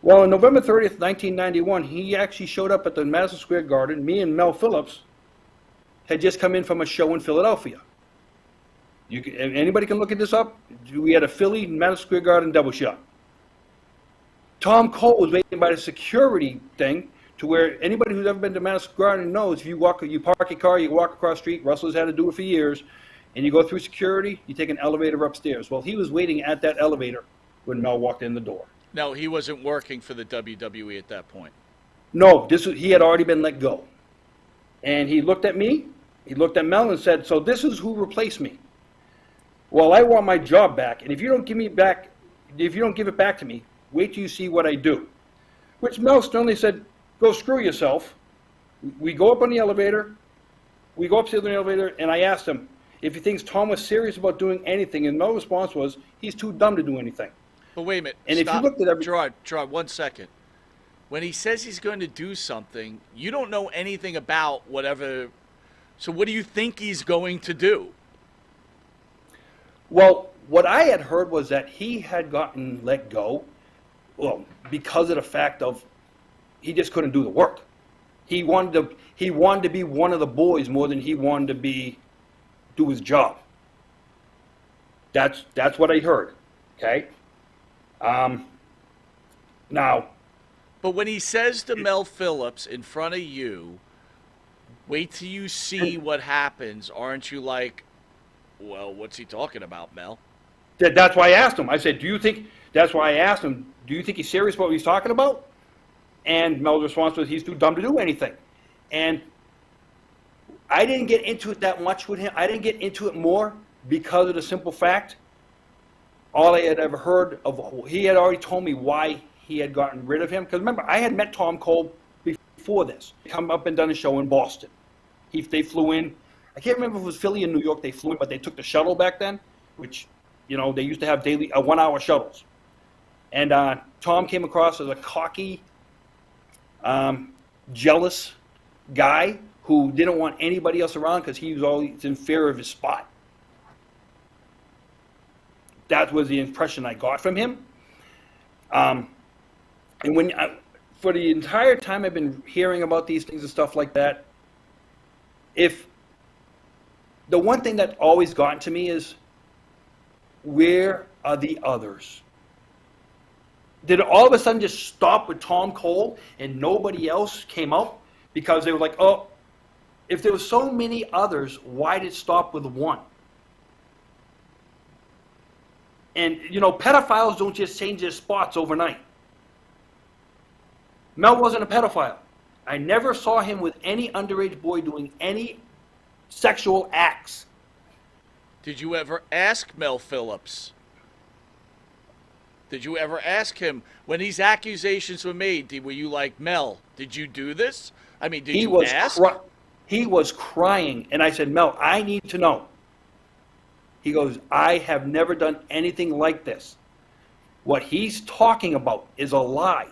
Well, on November 30th, 1991, he actually showed up at the Madison Square Garden. Me and Mel Phillips had just come in from a show in Philadelphia. Anybody can look at this up. We had a Philly Madison Square Garden double shot. Tom Cole was waiting by the security thing to where anybody who's ever been to Madison Square Garden knows if you park your car, you walk across the street, wrestlers had to do it for years, and you go through security, you take an elevator upstairs. Well, he was waiting at that elevator when Mel walked in the door. No, he wasn't working for the WWE at that point. No, he had already been let go. And he looked at me, he looked at Mel and said, so this is who replaced me. Well, I want my job back, and if you don't give it back to me, wait till you see what I do. Which Mel sternly said, go screw yourself. We go up on the elevator, we go upstairs on the elevator, and I asked him if he thinks Tom was serious about doing anything, and Mel's response was, he's too dumb to do anything. But wait a minute. And stop. if you looked at Gerard, 1 second. When he says he's going to do something, you don't know anything about whatever. So what do you think he's going to do? Well, what I had heard was that he had gotten let go, well, because of the fact of he just couldn't do the work. He wanted to be one of the boys more than he wanted to do his job. That's what I heard. Okay. Now. But when he says to Mel Phillips in front of you, wait till you see what happens, aren't you like, well, what's he talking about, Mel? That's why I asked him. I said, that's why I asked him, do you think he's serious about what he's talking about? And Mel's response was, he's too dumb to do anything. And I didn't get into it that much with him. I didn't get into it more because of the simple fact, all I had ever heard of, he had already told me why he had gotten rid of him. Because remember, I had met Tom Cole before this. Come up and done a show in Boston. They flew in. I can't remember if it was Philly or New York they flew in, but they took the shuttle back then, which, they used to have daily 1-hour shuttles. And Tom came across as a cocky, jealous guy who didn't want anybody else around because he was always in fear of his spot. That was the impression I got from him. And for the entire time I've been hearing about these things and stuff like that, if the one thing that always gotten to me is, where are the others? Did it all of a sudden just stop with Tom Cole and nobody else came out? Because they were like, oh, if there were so many others, why did it stop with one? And, you know, pedophiles don't just change their spots overnight. Mel wasn't a pedophile. I never saw him with any underage boy doing any sexual acts. Did you ever ask Mel Phillips? Did you ever ask him when these accusations were made? Were you like, Mel, did you do this? I mean, did you ask? He was crying, and I said, Mel, I need to know. He goes, I have never done anything like this. What he's talking about is a lie.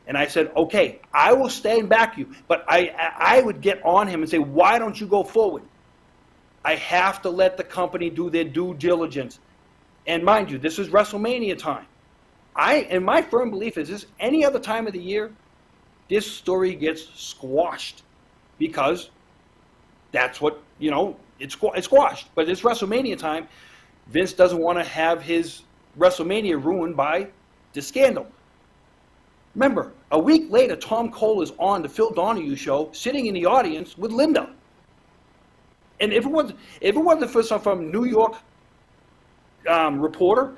And I said, okay, I will stand back you. But I would get on him and say, why don't you go forward? I have to let the company do their due diligence. And mind you, this is WrestleMania time. And my firm belief is this, any other time of the year, this story gets squashed. Because that's what, you know, it's squashed. But it's WrestleMania time. Vince doesn't want to have his WrestleMania ruined by the scandal. Remember, a week later, Tom Cole is on the Phil Donahue show, sitting in the audience with Linda. And if it wasn't for some from New York reporter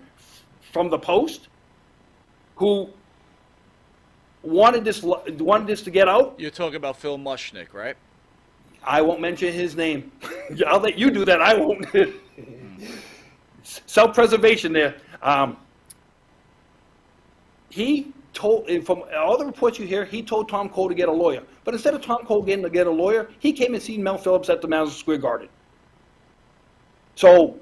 from the Post who wanted this to get out. You're talking about Phil Mushnick, right? I won't mention his name. I'll let you do that. I won't. Self-preservation there. He told, from all the reports you hear, he told Tom Cole to get a lawyer. But instead of Tom Cole getting to get a lawyer, he came and seen Mel Phillips at the Madison Square Garden. So,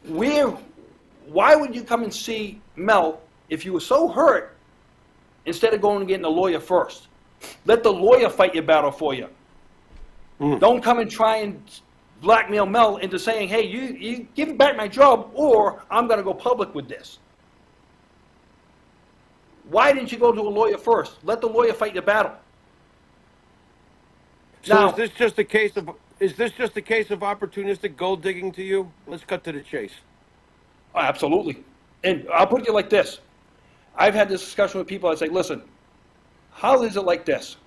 why would you come and see Mel if you were so hurt instead of going and getting a lawyer first? Let the lawyer fight your battle for you. Don't come and try and blackmail Mel into saying, hey, you give back my job or I'm going to go public with this. Why didn't you go to a lawyer first? Let the lawyer fight your battle. So Now, is this just a case of opportunistic gold digging to you? Let's cut to the chase. Oh, absolutely. And I'll put it like this. I've had this discussion with people. I say, listen, how is it like this?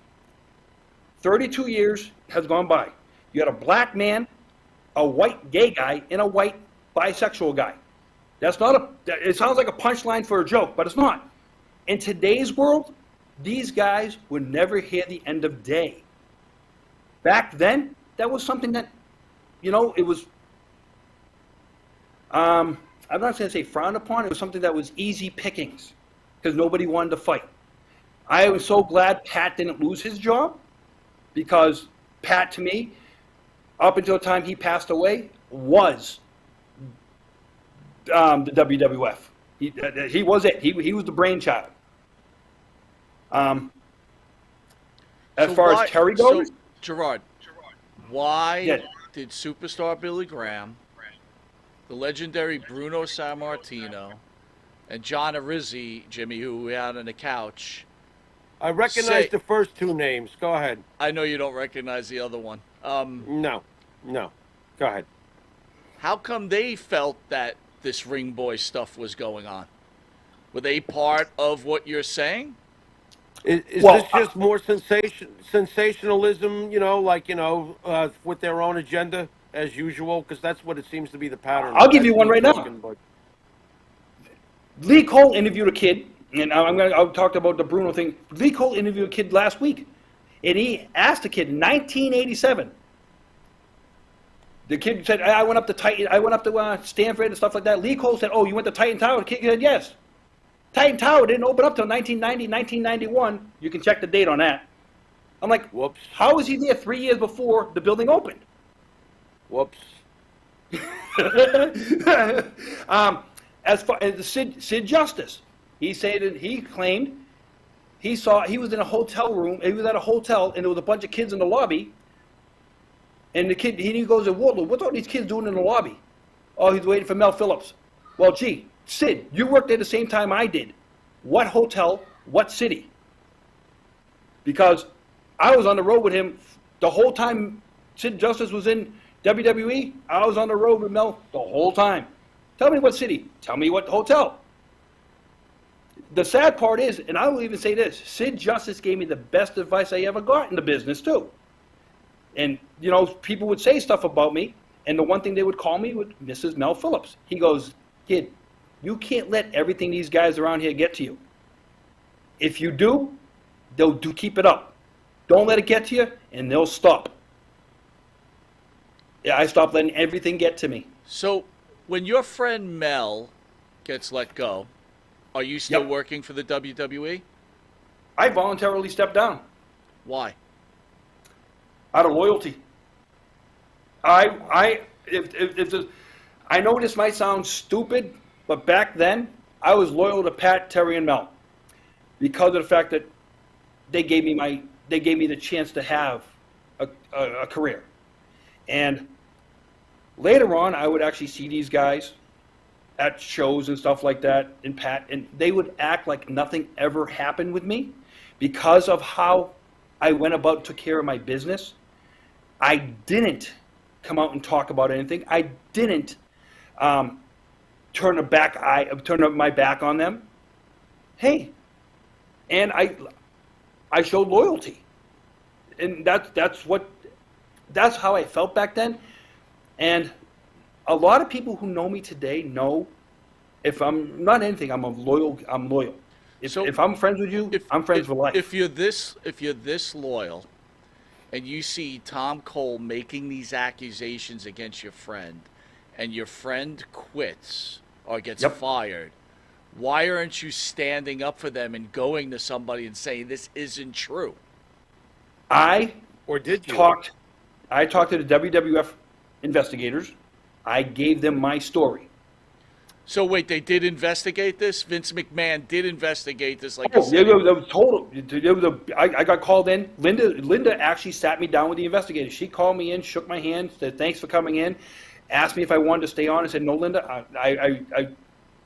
32 years has gone by. You had a black man, a white gay guy, and a white bisexual guy. That's not it sounds like a punchline for a joke, but it's not. In today's world, these guys would never hear the end of day. Back then, that was something that, you know, it was, I'm not going to say frowned upon, it was something that was easy pickings because nobody wanted to fight. I was so glad Pat didn't lose his job because Pat, to me, up until the time he passed away, was the WWF. He was it. He was the brainchild. As far as Terry goes, so, Gerard, why did superstar Billy Graham, the legendary Bruno Sammartino, and John Arizzi, Jimmy, who we had on the couch? I recognize the first two names. Go ahead. I know you don't recognize the other one. No. Go ahead. How come they felt that this Ring Boy stuff was going on? Were they part of what you're saying? Is this just more sensationalism, with their own agenda, as usual? Because that's what it seems to be the pattern. I'll give you one right now. Lee Cole interviewed a kid, and I'll talk about the Bruno thing. Lee Cole interviewed a kid last week, and he asked the kid in 1987. The kid said, I went up to Stanford and stuff like that. Lee Cole said, oh, you went to Titan Tower? The kid said, yes. Titan Tower didn't open up till 1990, 1991. You can check the date on that. I'm like, whoops. How was he there 3 years before the building opened? Whoops. As far as Sid Justice, he claimed he was in a hotel room. He was at a hotel, and there was a bunch of kids in the lobby. And the kid, he goes to Wardlow, what's all these kids doing in the lobby? Oh, he's waiting for Mel Phillips. Well, gee, Sid, you worked there the same time I did. What hotel, what city? Because I was on the road with him the whole time Sid Justice was in WWE. I was on the road with Mel the whole time. Tell me what city. Tell me what hotel. The sad part is, and I will even say this, Sid Justice gave me the best advice I ever got in the business, too. And, you know, people would say stuff about me, and the one thing they would call me was Mrs. Mel Phillips. He goes, kid, you can't let everything these guys around here get to you. If you do, they'll keep it up. Don't let it get to you, and they'll stop. Yeah, I stopped letting everything get to me. So, when your friend Mel gets let go, are you still Yep. working for the WWE? I voluntarily stepped down Why? out of loyalty. I know this might sound stupid, but back then I was loyal to Pat, Terri, and Mel because of the fact that they gave me the chance to have a career. And later on, I would actually see these guys at shows and stuff like that, and Pat, and they would act like nothing ever happened with me because of how I went about, took care of my business. I didn't come out and talk about anything. I didn't turn my back on them. Hey, and I showed loyalty, and that's how I felt back then. And a lot of people who know me today know if I'm not anything, I'm loyal. If I'm friends with you, I'm friends for life. If you're this loyal, and you see Tom Cole making these accusations against your friend, and your friend quits or gets Yep. fired, why aren't you standing up for them and going to somebody and saying this isn't true? Or did you? I talked to the WWF investigators. I gave them my story. So wait, they did investigate this? Vince McMahon did investigate this, like Oh, it was total. I got called in. Linda actually sat me down with the investigators. She called me in, shook my hand, said thanks for coming in, asked me if I wanted to stay on. I said no, Linda.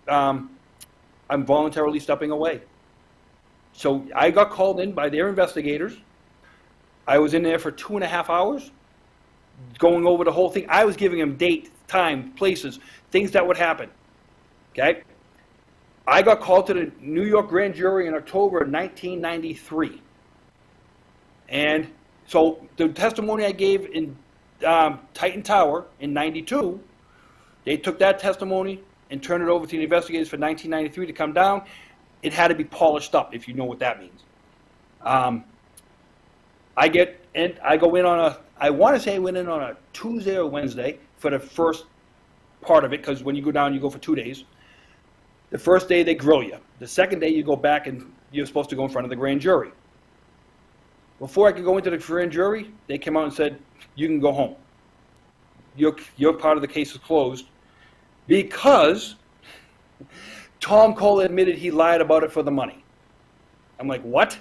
I'm voluntarily stepping away. So I got called in by their investigators. I was in there for 2.5 hours, going over the whole thing. I was giving them date, time, places, things that would happen. Okay? I got called to the New York grand jury in October of 1993. And so the testimony I gave in Titan Tower in 92, they took that testimony and turned it over to the investigators for 1993 to come down. It had to be polished up, if you know what that means. I go in on I want to say I went in on a Tuesday or Wednesday for the first part of it, because when you go down, you go for 2 days. The first day, they grill you. The second day, you go back and you're supposed to go in front of the grand jury. Before I could go into the grand jury, they came out and said, you can go home. Your part of the case is closed because Tom Cole admitted he lied about it for the money. I'm like, what?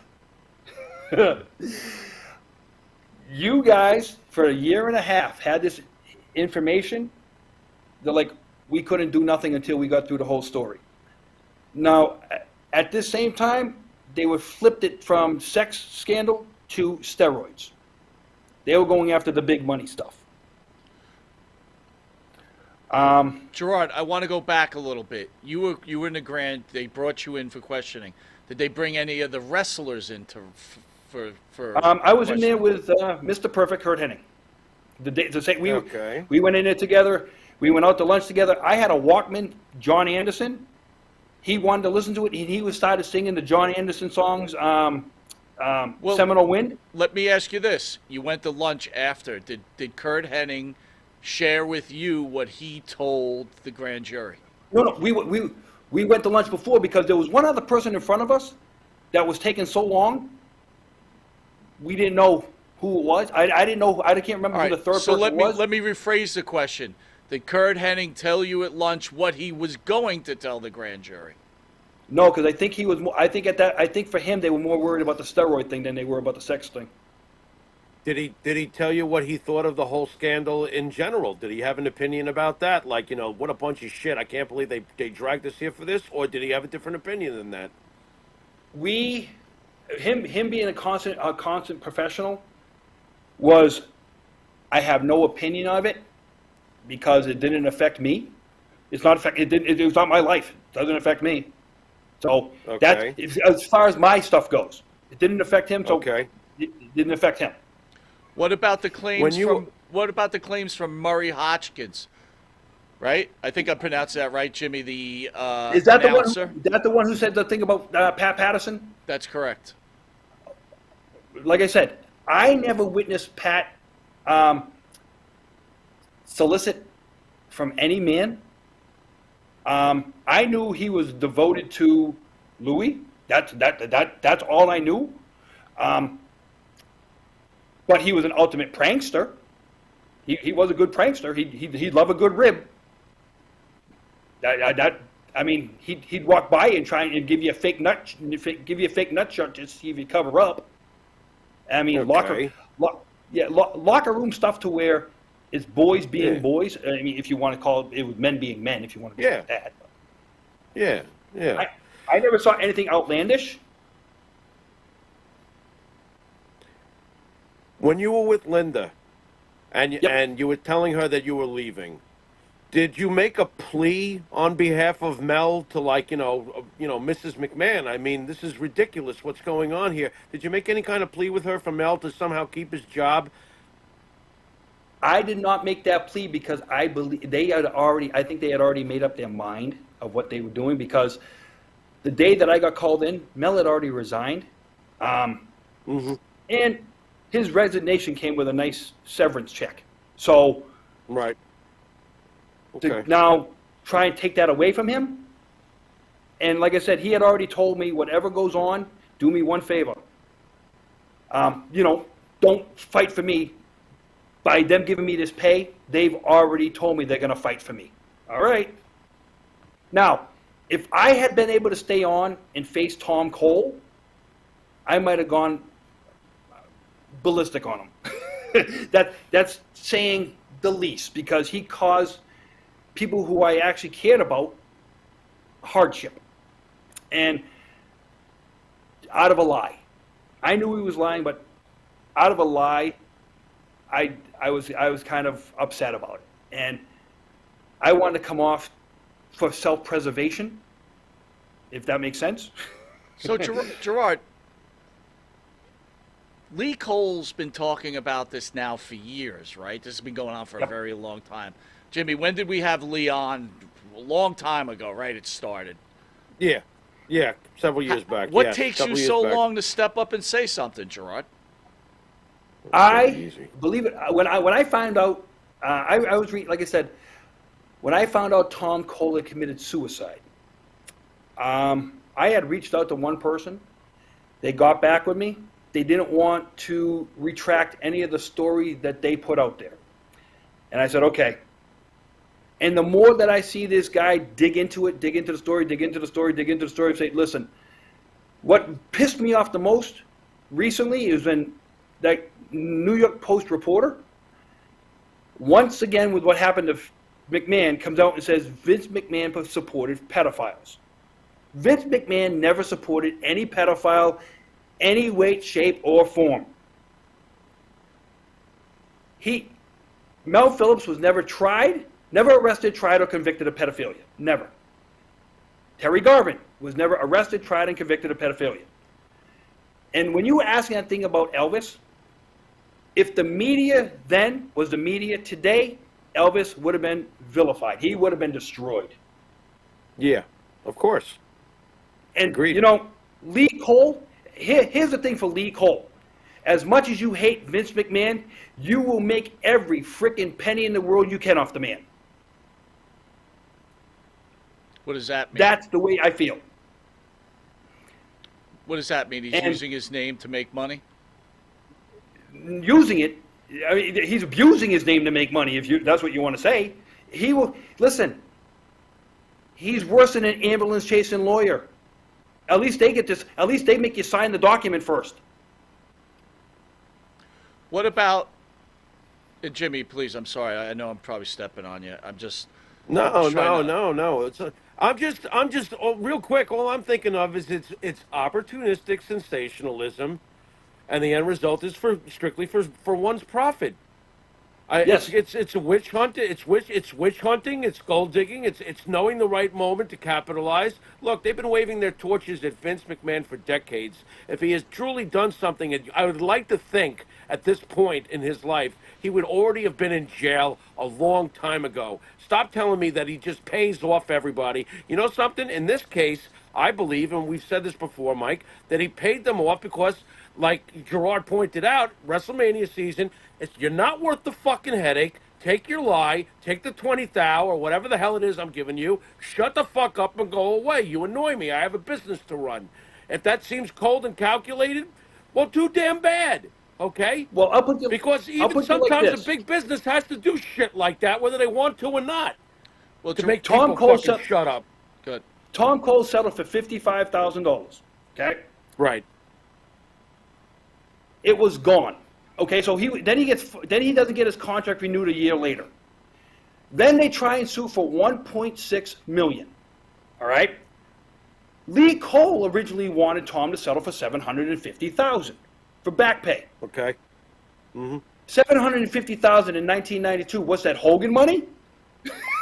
You guys, for 1.5 years, had this information. They're like, we couldn't do nothing until we got through the whole story. Now, at this same time, they were flipped it from sex scandal to steroids. They were going after the big money stuff. Gerard, I want to go back a little bit. You were in the grand. They brought you in for questioning. Did they bring any of the wrestlers in for I was in there with Mr. Perfect, Kurt Hennig. Okay. We went in there together. We went out to lunch together. I had a Walkman, John Anderson. He wanted to listen to it, and he started singing the John Anderson songs, Seminole Wind. Let me ask you this. You went to lunch after. Did Kurt Hennig share with you what he told the grand jury? No, we went to lunch before because there was one other person in front of us that was taking so long. We didn't know who it was. I didn't know. I can't remember who the third person was. So let me rephrase the question. Did Kurt Hennig tell you at lunch what he was going to tell the grand jury? No, because I think he was more. I think for him, they were more worried about the steroid thing than they were about the sex thing. Did he tell you what he thought of the whole scandal in general? Did he have an opinion about that? Like, what a bunch of shit. I can't believe they dragged us here for this. Or did he have a different opinion than that? Him being a constant professional was, I have no opinion of it because it didn't affect me. It was not my life. It doesn't affect me. So Okay. that's as far as my stuff goes. It didn't affect him. So Okay. it didn't affect him. What about the claims When you- What about the claims from Murray Hotchkiss? Right? I think I pronounced that right, Jimmy. The Is that announcer. the one who said the thing about Pat Patterson? That's correct. Like I said, I never witnessed Pat solicit from any man. I knew he was devoted to Louis. That's all I knew. But he was an ultimate prankster. He was a good prankster. He'd love a good rib. He'd walk by and try and give you a fake nut shot to see if you cover up. I mean, Okay. locker room stuff to where it's boys being boys. I mean, if you want to call it was men being men, if you want to call it that. Yeah. I never saw anything outlandish. When you were with Linda, and Yep. and you were telling her that you were leaving, did you make a plea on behalf of Mel to Mrs. McMahon? I mean, this is ridiculous. What's going on here? Did you make any kind of plea with her for Mel to somehow keep his job? I did not make that plea because I believe I think they had already made up their mind of what they were doing, because the day that I got called in, Mel had already resigned. And his resignation came with a nice severance check. So Right. to Okay. now try and take that away from him. And like I said, he had already told me, whatever goes on, do me one favor. Don't fight for me. By them giving me this pay, they've already told me they're going to fight for me. All right. Now, if I had been able to stay on and face Tom Cole, I might have gone ballistic on him. That's saying the least, because he caused people who I actually cared about hardship. And out of a lie. I knew he was lying, but out of a lie, I was kind of upset about it. And I wanted to come off for self-preservation, if that makes sense. So, Gerard, Lee Cole's been talking about this now for years, right? This has been going on for a very long time. Jimmy, when did we have Lee on? A long time ago, right? It started. Yeah. Several years back. What yes, takes several you years so back. long to step up and say something, Gerard? I believe it. When I found out, like I said, when I found out Tom Cole had committed suicide, I had reached out to one person. They got back with me. They didn't want to retract any of the story that they put out there. And I said, okay. And the more that I see this guy dig into the story, say, listen, what pissed me off the most recently is when that New York Post reporter, once again with what happened to McMahon, comes out and says Vince McMahon supported pedophiles. Vince McMahon never supported any pedophile, any way, shape, or form. Mel Phillips was never arrested, tried, or convicted of pedophilia. Never. Terri Garvin was never arrested, tried, and convicted of pedophilia. And when you were asking that thing about Elvis, if the media then was the media today, Elvis would have been vilified. He would have been destroyed. Yeah, of course. And, Agreed. Lee Cole, here's the thing for Lee Cole. As much as you hate Vince McMahon, you will make every freaking penny in the world you can off the man. What does that mean? That's the way I feel. What does that mean? He's using his name to make money? Using it, I mean, he's abusing his name to make money, if that's what you want to say. He will, listen, he's worse than an ambulance chasing lawyer. At least they get this. At least they make you sign the document first. What about Jimmy? Please, I'm sorry. I know I'm probably stepping on you. I'm just No, trying no. I'm just real quick. All I'm thinking of is it's opportunistic sensationalism, and the end result is strictly for one's profit. Yes. It's a witch hunt. It's witch hunting. It's gold digging. It's knowing the right moment to capitalize. Look, they've been waving their torches at Vince McMahon for decades. If he has truly done something, and I would like to think at this point in his life he would already have been in jail a long time ago. Stop telling me that he just pays off everybody. You know something? In this case, I believe, and we've said this before, Mike, that he paid them off because, like Gerard pointed out, WrestleMania season, you're not worth the fucking headache. Take your lie, take the 20th hour, or whatever the hell it is I'm giving you, shut the fuck up and go away. You annoy me. I have a business to run. If that seems cold and calculated, well, too damn bad. Okay? Well, I'll put you Because I'll even put you like sometimes this. a big business has to do shit like that, whether they want to or not, well, to make Tom people Cole fucking said- shut up. good. Tom Cole settled for $55,000. Okay, Right. it was gone. Okay, so he doesn't get his contract renewed a year later. Then they try and sue for $1.6 million. All right. Lee Cole originally wanted Tom to settle for $750,000 for back pay. Okay. $750,000 in 1992. What's that, Hogan money?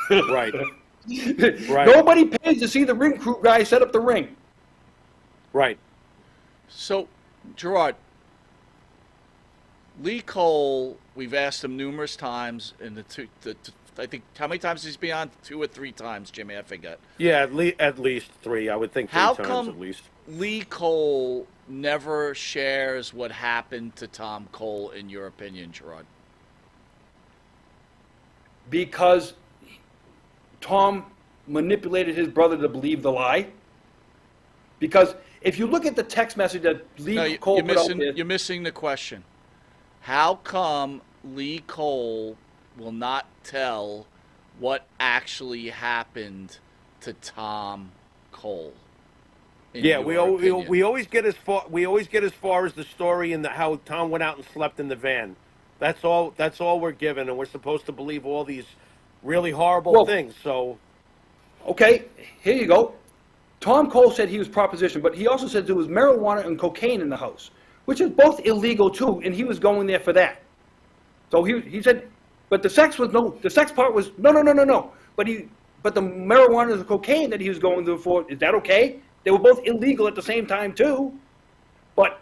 Right. Right. Nobody pays to see the ring crew guy set up the ring. Right. So, Gerard, Lee Cole, we've asked him numerous times in I think, how many times he's been on? 2 or 3 times, Jimmy, I forget. Yeah, at least 3. I would think 3 How times come at least. Lee Cole never shares what happened to Tom Cole, in your opinion, Gerard? Because Tom manipulated his brother to believe the lie. Because if you look at the text message that Lee Cole put out there, you're missing the question. How come Lee Cole will not tell what actually happened to Tom Cole? Yeah, we always get as far as the story and how Tom went out and slept in the van. That's all we're given, and we're supposed to believe all these really horrible things. So, okay, here you go. Tom Cole said he was propositioned, but he also said there was marijuana and cocaine in the house, which is both illegal too, and he was going there for that. So he said, but the sex part was no. But the marijuana and the cocaine that he was going there for, is that okay? They were both illegal at the same time too. But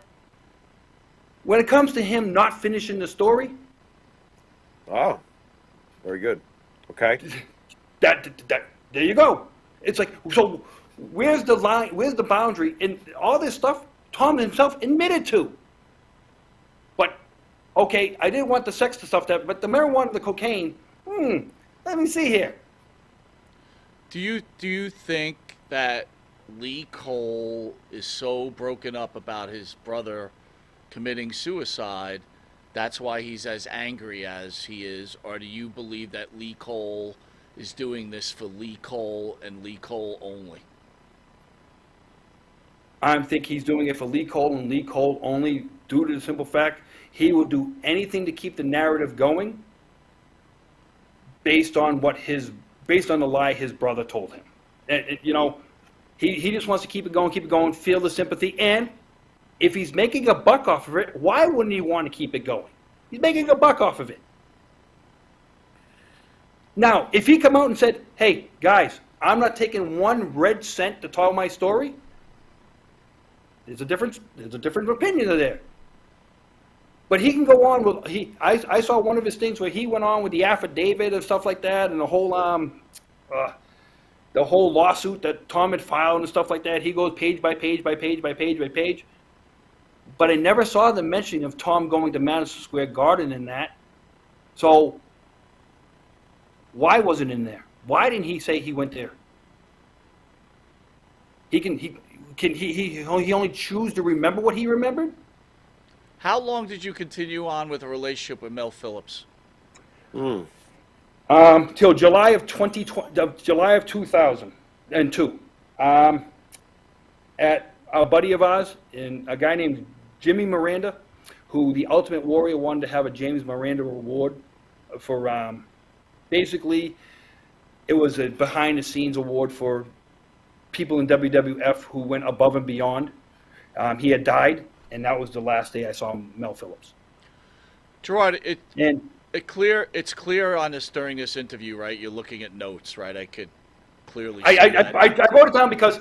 when it comes to him not finishing the story, oh, very good. Okay. that there you go. It's like, so where's the line? Where's the boundary? And all this stuff, Tom himself admitted to. But okay, I didn't want the sex stuff, but the marijuana, the cocaine. Let me see here. Do you think that Lee Cole is so broken up about his brother committing suicide, that's why he's as angry as he is? Or do you believe that Lee Cole is doing this for Lee Cole and Lee Cole only? I think he's doing it for Lee Cole and Lee Cole only, due to the simple fact he will do anything to keep the narrative going based on the lie his brother told him. And, he just wants to keep it going, feel the sympathy. And if he's making a buck off of it, why wouldn't he want to keep it going? He's making a buck off of it. Now, if he come out and said, hey, guys, I'm not taking 1 red cent to tell my story, there's a different opinion there. But he can go on with, I saw one of his things where he went on with the affidavit and stuff like that, and the whole lawsuit that Tom had filed and stuff like that. He goes page by page by page by page by page. But I never saw the mention of Tom going to Madison Square Garden in that. So why wasn't it in there? Why didn't he say he went there? He only choose to remember what he remembered? How long did you continue on with a relationship with Mel Phillips? Till July of 2002. a buddy of ours, and a guy named Jimmy Miranda, who the Ultimate Warrior wanted to have a James Miranda award for. Basically, it was a behind-the-scenes award for people in WWF who went above and beyond. He had died, and that was the last day I saw Mel Phillips. Gerard, And it's clear on this during this interview, right? You're looking at notes, right? I could clearly see I that. wrote it down because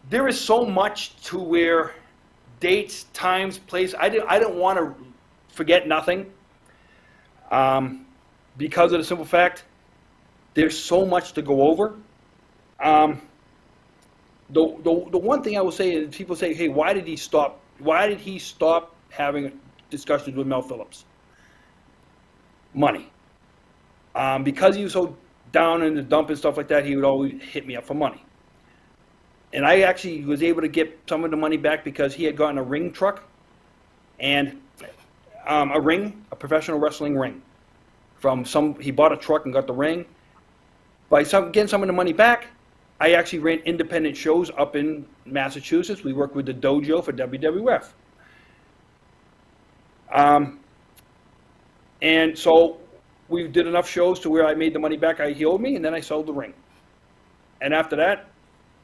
there is so much to where dates, times, place. I didn't want to forget nothing. Because of the simple fact, there's so much to go over. The one thing I will say is people say, hey, why did he stop? Why did he stop having discussions with Mel Phillips? Money. Because he was so down in the dump and stuff like that, he would always hit me up for money. And I actually was able to get some of the money back because he had gotten a ring truck and a professional wrestling ring. He bought a truck and got the ring. By getting some of the money back, I actually ran independent shows up in Massachusetts. We worked with the dojo for WWF. And so we did enough shows to where I made the money back he owed me, and then I sold the ring. And after that,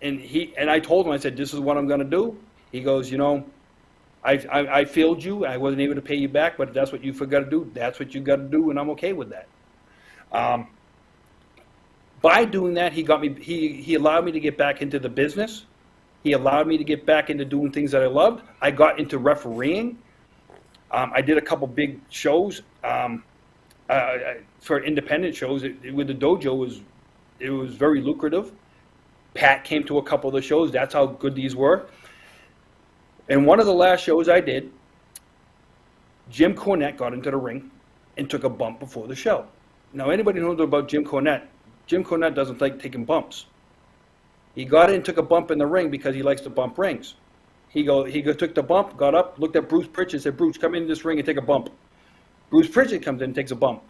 and I told him, I said, this is what I'm going to do. He goes, I failed you. I wasn't able to pay you back, but if that's what you got to do, that's what you got to do, and I'm okay with that. By doing that, he got me. He allowed me to get back into the business. He allowed me to get back into doing things that I loved. I got into refereeing. I did a couple big shows for independent shows. With the dojo, it was very lucrative. Pat came to a couple of the shows. That's how good these were. And one of the last shows I did, Jim Cornette got into the ring and took a bump before the show. Now, anybody who knows about Jim Cornette doesn't like taking bumps. He got in and took a bump in the ring because he likes to bump rings. He took the bump, got up, looked at Bruce Pritchard, said, Bruce, come in this ring and take a bump. Bruce Pritchard comes in and takes a bump.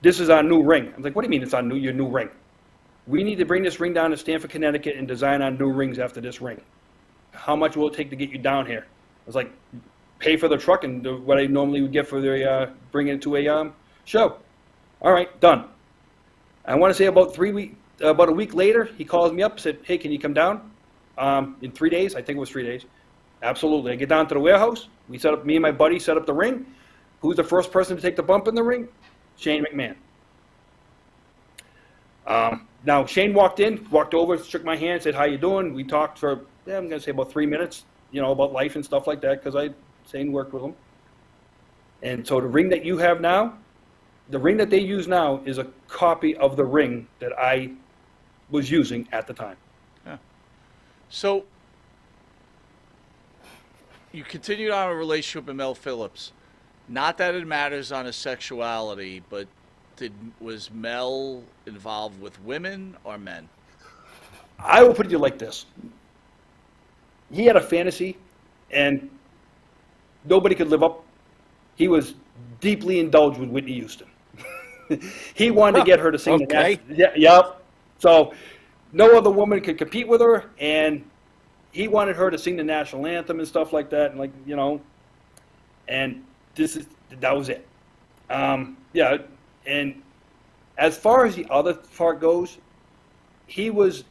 This is our new ring. I'm like, what do you mean it's your new ring? We need to bring this ring down to Stamford, Connecticut and design our new rings after this ring. How much will it take to get you down here? I was like, pay for the truck and what I normally would get for bringing it to a show. All right, done. I want to say about a week later, he calls me up and said, hey, can you come down in 3 days? I think it was 3 days. Absolutely. I get down to the warehouse. Me and my buddy set up the ring. Who's the first person to take the bump in the ring? Shane McMahon. Now, Shane walked over, shook my hand, said, how you doing? We talked for, I'm going to say about 3 minutes, about life and stuff like that, because Shane worked with him. And so the ring that you have now, the ring that they use now is a copy of the ring that I was using at the time. Yeah. So you continued on a relationship with Mel Phillips. Not that it matters on his sexuality, but was Mel involved with women or men? I will put it like this. He had a fantasy, and nobody could live up. He was deeply indulged with Whitney Houston. He wanted to get her to sing the national. Yep. So no other woman could compete with her, and he wanted her to sing the national anthem and stuff like that, and and that was it. Yeah. And as far as the other part goes, it's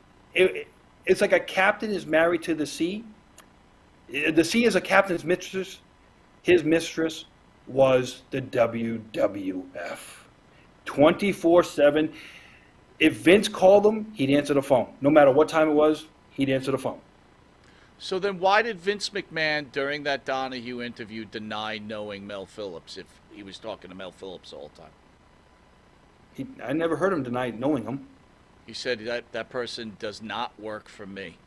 like a captain is married to the sea. The sea is a captain's mistress. His mistress was the WWF. 24/7. If Vince called him, he'd answer the phone. No matter what time it was, he'd answer the phone. So then why did Vince McMahon, during that Donahue interview, deny knowing Mel Phillips if he was talking to Mel Phillips all the time? I never heard him deny knowing him. He said that person does not work for me.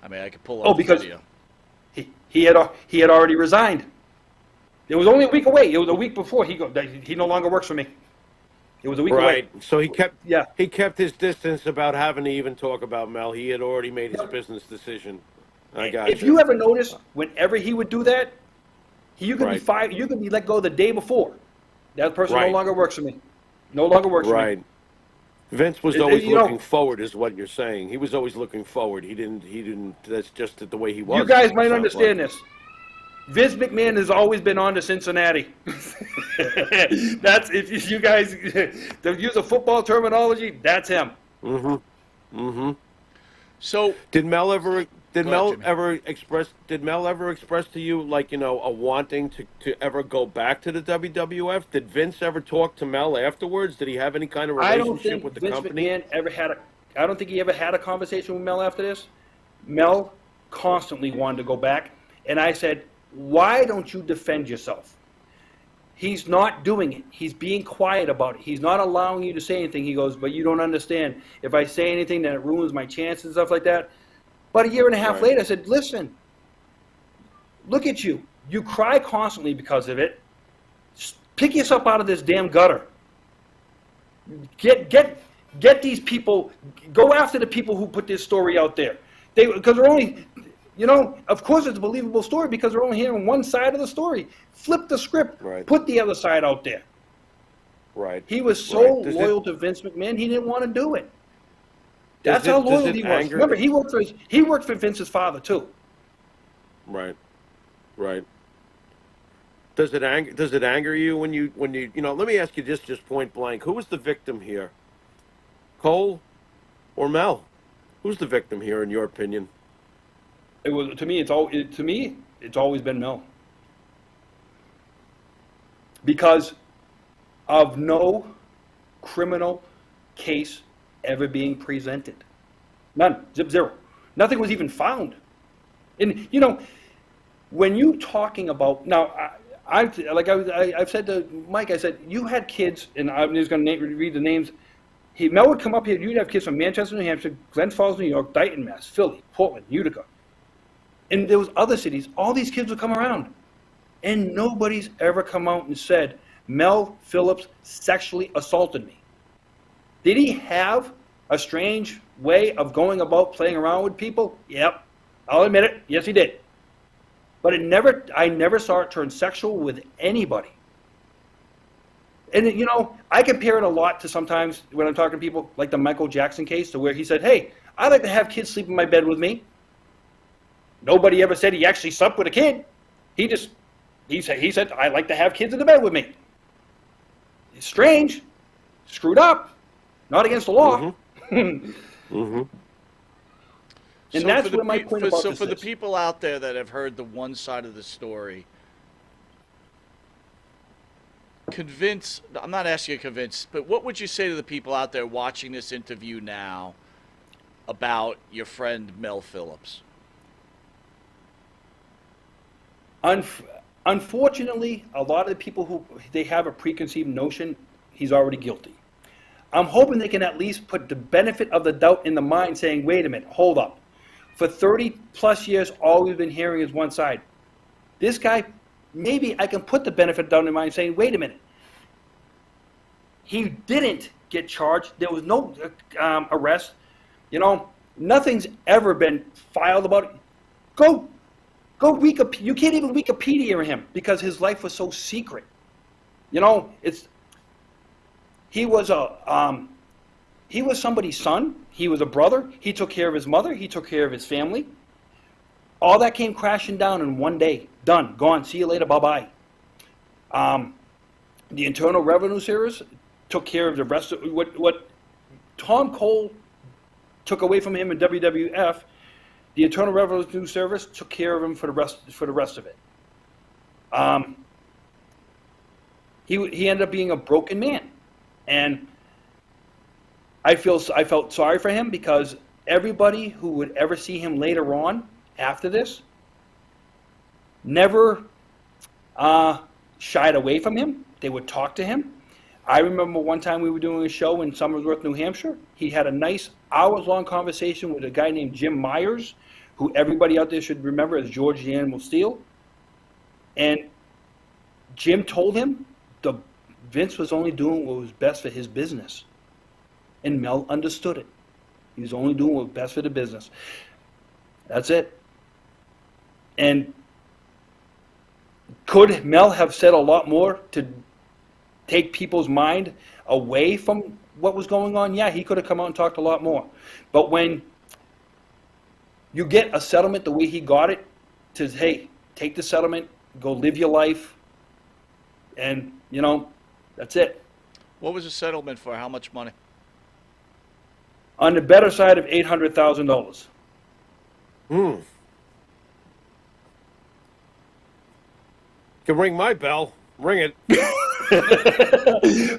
I mean, I could pull up the because video. he had already resigned. It was only a week away. It was a week before he no longer works for me. It was a week away. Right. So he kept his distance about having to even talk about Mel. He had already made his business decision. I got If you ever notice, whenever he would do that, you could be Right. fired. You could be let go the day before. That person no Right. longer works for me. No longer works for me. Right. Vince was always You know, looking forward, is what you're saying. He was always looking forward. He didn't. That's just the way he was. you guys it might sounds understand like. this. Vince McMahon has always been on to Cincinnati. That's, if you guys to use a football terminology, that's him. Mm-hmm. Mm-hmm. So Did Mel ever? Did Go Mel ahead, Jimmy. ever express? Did Mel ever express to you, like, a wanting to ever go back to the WWF? Did Vince ever talk to Mel afterwards? Did he have any kind of I don't relationship think with the Vince company? McMahon ever had a. I don't think he ever had a conversation with Mel after this. Mel constantly wanted to go back, and I said, "Why don't you defend yourself?" He's not doing it. He's being quiet about it. He's not allowing you to say anything. He goes, "But you don't understand. If I say anything, then it ruins my chances and stuff like that." But a year and a half Right. later, I said, "Listen, look at you. You cry constantly because of it. Pick yourself out of this damn gutter. Get these people. Go after the people who put this story out there. Because they're only, of course it's a believable story because they're only hearing one side of the story. Flip the script. Right. Put the other side out there." Right. He was so Right. loyal to Vince McMahon, he didn't want to do it. Does That's how it- does loyal it he was. anger- Remember, he worked for Vince's father too. Right. Right. Does it anger you when you let me ask you this just point blank. Who was the victim here? Cole or Mel? Who's the victim here in your opinion? It was to me. It's always been Mel. Because of no criminal case ever being presented. None. Zero. Nothing was even found. And when you talking about now, I've said to Mike, I said you had kids, and I'm just going to read the names. Mel would come up here. You'd have kids from Manchester, New Hampshire, Glens Falls, New York, Dayton, Mass, Philly, Portland, Utica, and there was other cities. All these kids would come around, and nobody's ever come out and said Mel Phillips sexually assaulted me. Did he have a strange way of going about playing around with people? Yep, I'll admit it. Yes, he did. But I never saw it turn sexual with anybody. And I compare it a lot to sometimes when I'm talking to people like the Michael Jackson case, to where he said, "Hey, I'd like to have kids sleep in my bed with me." Nobody ever said he actually slept with a kid. He said, "I like to have kids in the bed with me." It's strange, screwed up, not against the law. Mm-hmm. And So that's for the where my pe- point for, about so this for the is. people out there that have heard the one side of the story, I'm not asking you to convince, but what would you say to the people out there watching this interview now about your friend Mel Phillips? Unfortunately, a lot of the people who they have a preconceived notion he's already guilty. I'm hoping they can at least put the benefit of the doubt in the mind, saying, "Wait a minute, hold up. For 30 plus years, all we've been hearing is one side. This guy, maybe I can put the benefit down in mind, saying, wait a minute. He didn't get charged. There was no arrest. Nothing's ever been filed about it. Go Wikipedia. You can't even Wikipedia him because his life was so secret. He was somebody's son. He was a brother. He took care of his mother. He took care of his family. All that came crashing down in one day. Done. Gone. See you later. Bye-bye. The Internal Revenue Service took care of the rest of what Tom Cole took away from him in WWF. The Internal Revenue Service took care of him for the rest of it. He ended up being a broken man, and I felt sorry for him because everybody who would ever see him later on after this never shied away from him. They would talk to him. I remember one time we were doing a show in Somersworth, New Hampshire. He had a nice hours-long conversation with a guy named Jim Myers, who everybody out there should remember as George the Animal Steel. And Jim told him Vince was only doing what was best for his business. And Mel understood it. He was only doing what was best for the business. That's it. And could Mel have said a lot more to take people's mind away from what was going on, yeah, he could have come out and talked a lot more. But when you get a settlement the way he got it, to, hey, take the settlement, go live your life, and, you know, that's it. What was the settlement for? How much money? On the better side of $800,000. Hmm. Can ring my bell. Ring it.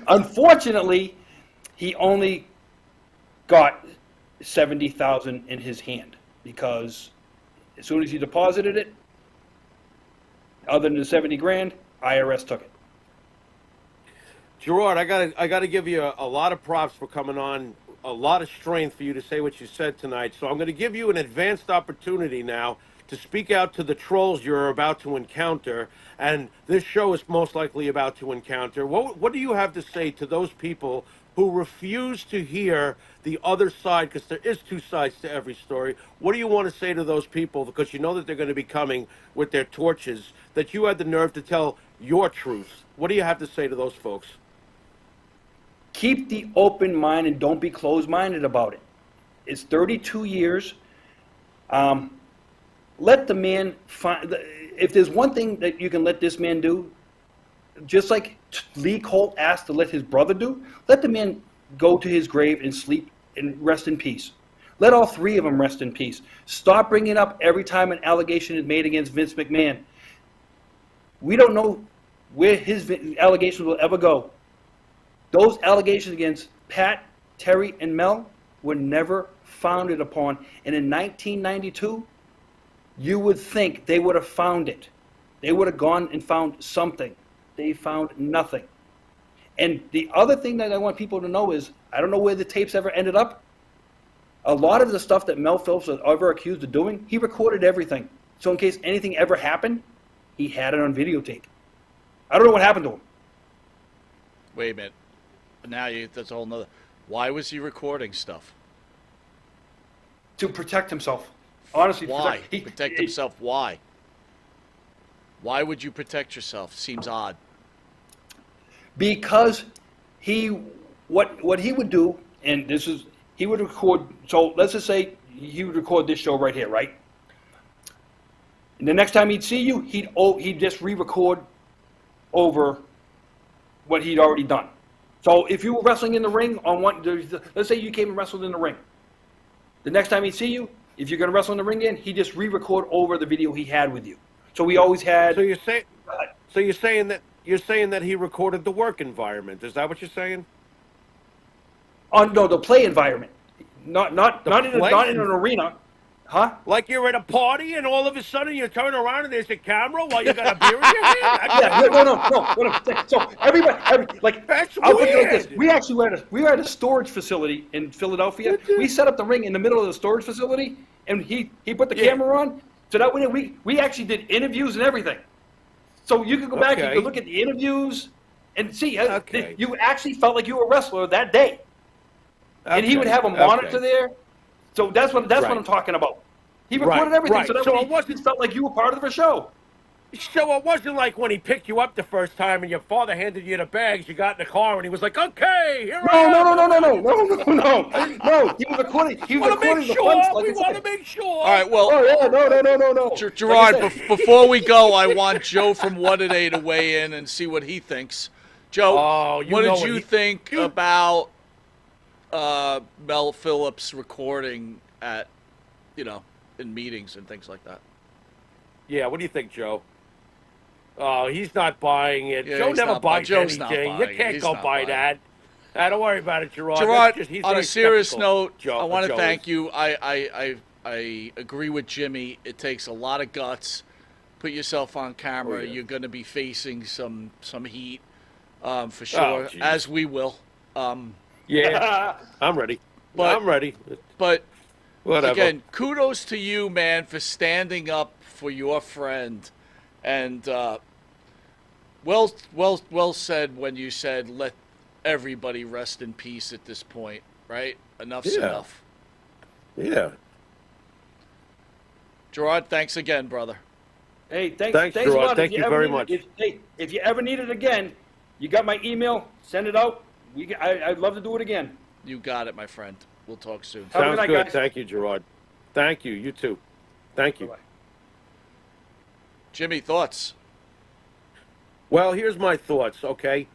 Unfortunately, he only got $70,000 in his hand, because as soon as he deposited it, other than the 70 grand, IRS took it. Gerard, I gotta give you a lot of props for coming on. A lot of strength for you to say what you said tonight. So I'm going to give you an advanced opportunity now to speak out to the trolls you're about to encounter, and this show is most likely about to encounter. What do you have to say to those people who refuse to hear the other side, because there is two sides to every story? What do you want to say to those people, because you know that they're going to be coming with their torches, that you had the nerve to tell your truth? What do you have to say to those folks? Keep the open mind and don't be closed-minded about it. It's 32 years. Let the man find. If there's one thing that you can let this man do, just like Lee Colt asked to let his brother do, let the man go to his grave and sleep and rest in peace. Let all three of them rest in peace. Stop bringing up every time an allegation is made against Vince McMahon. We don't know where his allegations will ever go. Those allegations against Pat, Terri, and Mel were never founded upon. And in 1992, you would think they would have found it. They would have gone and found something. They found nothing. And the other thing that I want people to know is, I don't know where the tapes ever ended up. A lot of the stuff that Mel Phillips was ever accused of doing, he recorded everything. So in case anything ever happened, he had it on videotape. I don't know what happened to him. Wait a minute. Now that's a whole nother. Why was he recording stuff? To protect himself. Honestly, Why? Protect himself? Why? Why would you protect yourself? Seems odd. Because what he would do, and this is, he would record, so let's just say he would record this show right here, right? And the next time he'd see you, he'd just re-record over what he'd already done. So if you were wrestling in the ring on one, let's say you came and wrestled in the ring. The next time he'd see you, if you're going to wrestle in the ring again, he'd just re-record over the video he had with you. So we always had. So you're saying that he recorded the work environment. Is that what you're saying? No, the play environment, not in an arena. Huh? Like you're at a party and all of a sudden you turn around and there's a camera while you got a beer in your hand? Yeah, no. So everybody, like, That's I'll put it like weird. this. We actually were at a storage facility in Philadelphia. We set up the ring in the middle of the storage facility, and he put the camera on. So that way we actually did interviews and everything. So you could go back and you could look at the interviews and see you actually felt like you were a wrestler that day. And he would have a monitor there. So that's what I'm talking about. He recorded everything, so that way you felt like you were part of the show. So it wasn't like when he picked you up the first time and your father handed you the bags, you got in the car and he was like, okay, here I am. No. He was recording. He was recording the fun stuff. We want to make sure. All right, well. No. Gerard, before we go, I want Joe from What A Day to weigh in and see what he thinks. Joe, what did you think about Mel Phillips recording at, in meetings and things like that? Yeah, what do you think, Joe? Oh, he's not buying it. Yeah, Joe never buys Joe's anything. You can't go buy that. Don't worry about it, Gerard. Gerard, he's on very a serious skeptical. note, Joe, I want to Joe thank is. you. I agree with Jimmy. It takes a lot of guts. Put yourself on camera. Oh, yeah. You're going to be facing some heat, for sure, geez. as we will. Yeah, I'm ready. But- I'm ready. But Whatever. again, kudos to you, man, for standing up for your friend, and well said when you said let everybody rest in peace at this point, right? Enough's enough. Yeah. Gerard, thanks again, brother. Hey, thanks Gerard. a lot. Thank you very much. If you ever need it again, you got my email. Send it out. I'd love to do it again. You got it, my friend. We'll talk soon. Have a Sounds good night, good. guys. Thank you, Gerard. Thank you. You too. Thank you. Bye-bye. Jimmy, thoughts? Well, here's my thoughts, okay?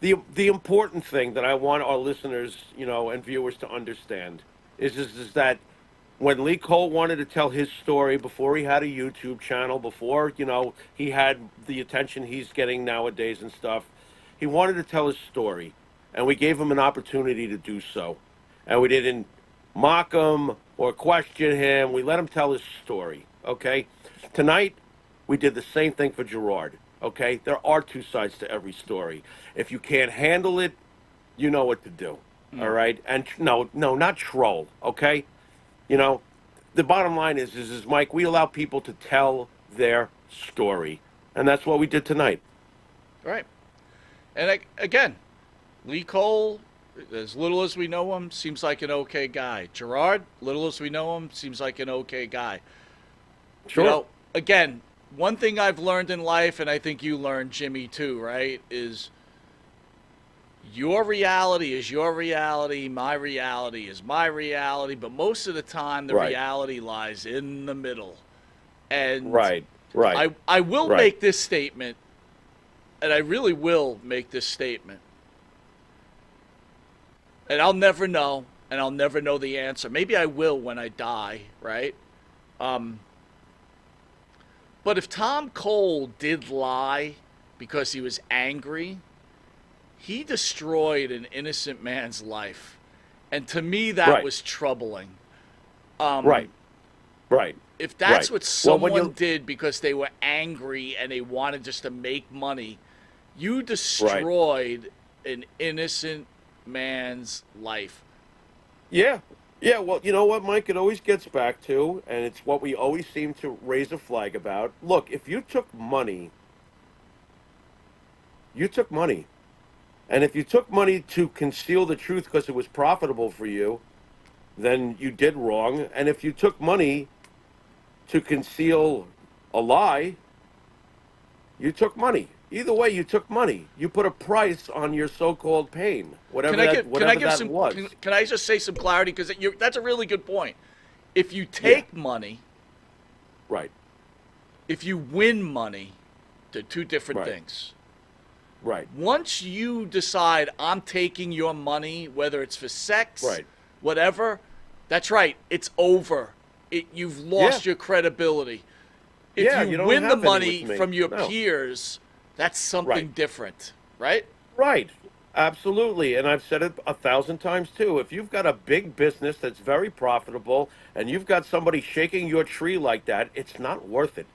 The important thing that I want our listeners, and viewers to understand is that when Lee Cole wanted to tell his story before he had a YouTube channel, before, he had the attention he's getting nowadays and stuff, he wanted to tell his story, and we gave him an opportunity to do so. And we didn't mock him or question him. We let him tell his story, okay? Tonight, we did the same thing for Gerard. Okay, there are two sides to every story. If you can't handle it, you know what to do. All right, and no, not troll. Okay, the bottom line is Mike. We allow people to tell their story, and that's what we did tonight. Right. And again, Lee Cole, as little as we know him, seems like an okay guy. Gerard, little as we know him, seems like an okay guy. Sure. Again, one thing I've learned in life, and I think you learned, Jimmy, too, right, is your reality is your reality, my reality is my reality, but most of the time the reality lies in the middle. And Right. I will make this statement, and I really will make this statement. And I'll never know, and I'll never know the answer. Maybe I will when I die, right? But if Tom Cole did lie because he was angry, he destroyed an innocent man's life. And to me, that was troubling. Right. If that's what someone did because they were angry and they wanted just to make money, you destroyed an innocent man's life. Yeah. Yeah, well, you know what, Mike? It always gets back to, and it's what we always seem to raise a flag about. Look, if you took money, you took money. And if you took money to conceal the truth because it was profitable for you, then you did wrong. And if you took money to conceal a lie, you took money. Either way, you took money. You put a price on your so-called pain, whatever that was. Can I just say some clarity? Because that's a really good point. If you take money, right. If you win money, they're two different things. Right. Once you decide I'm taking your money, whether it's for sex, whatever, that's right. It's over. You've lost your credibility. If you win the money from your peers, that's something different, right? Right. Absolutely. And I've said it 1,000 times too. If you've got a big business that's very profitable and you've got somebody shaking your tree like that, it's not worth it.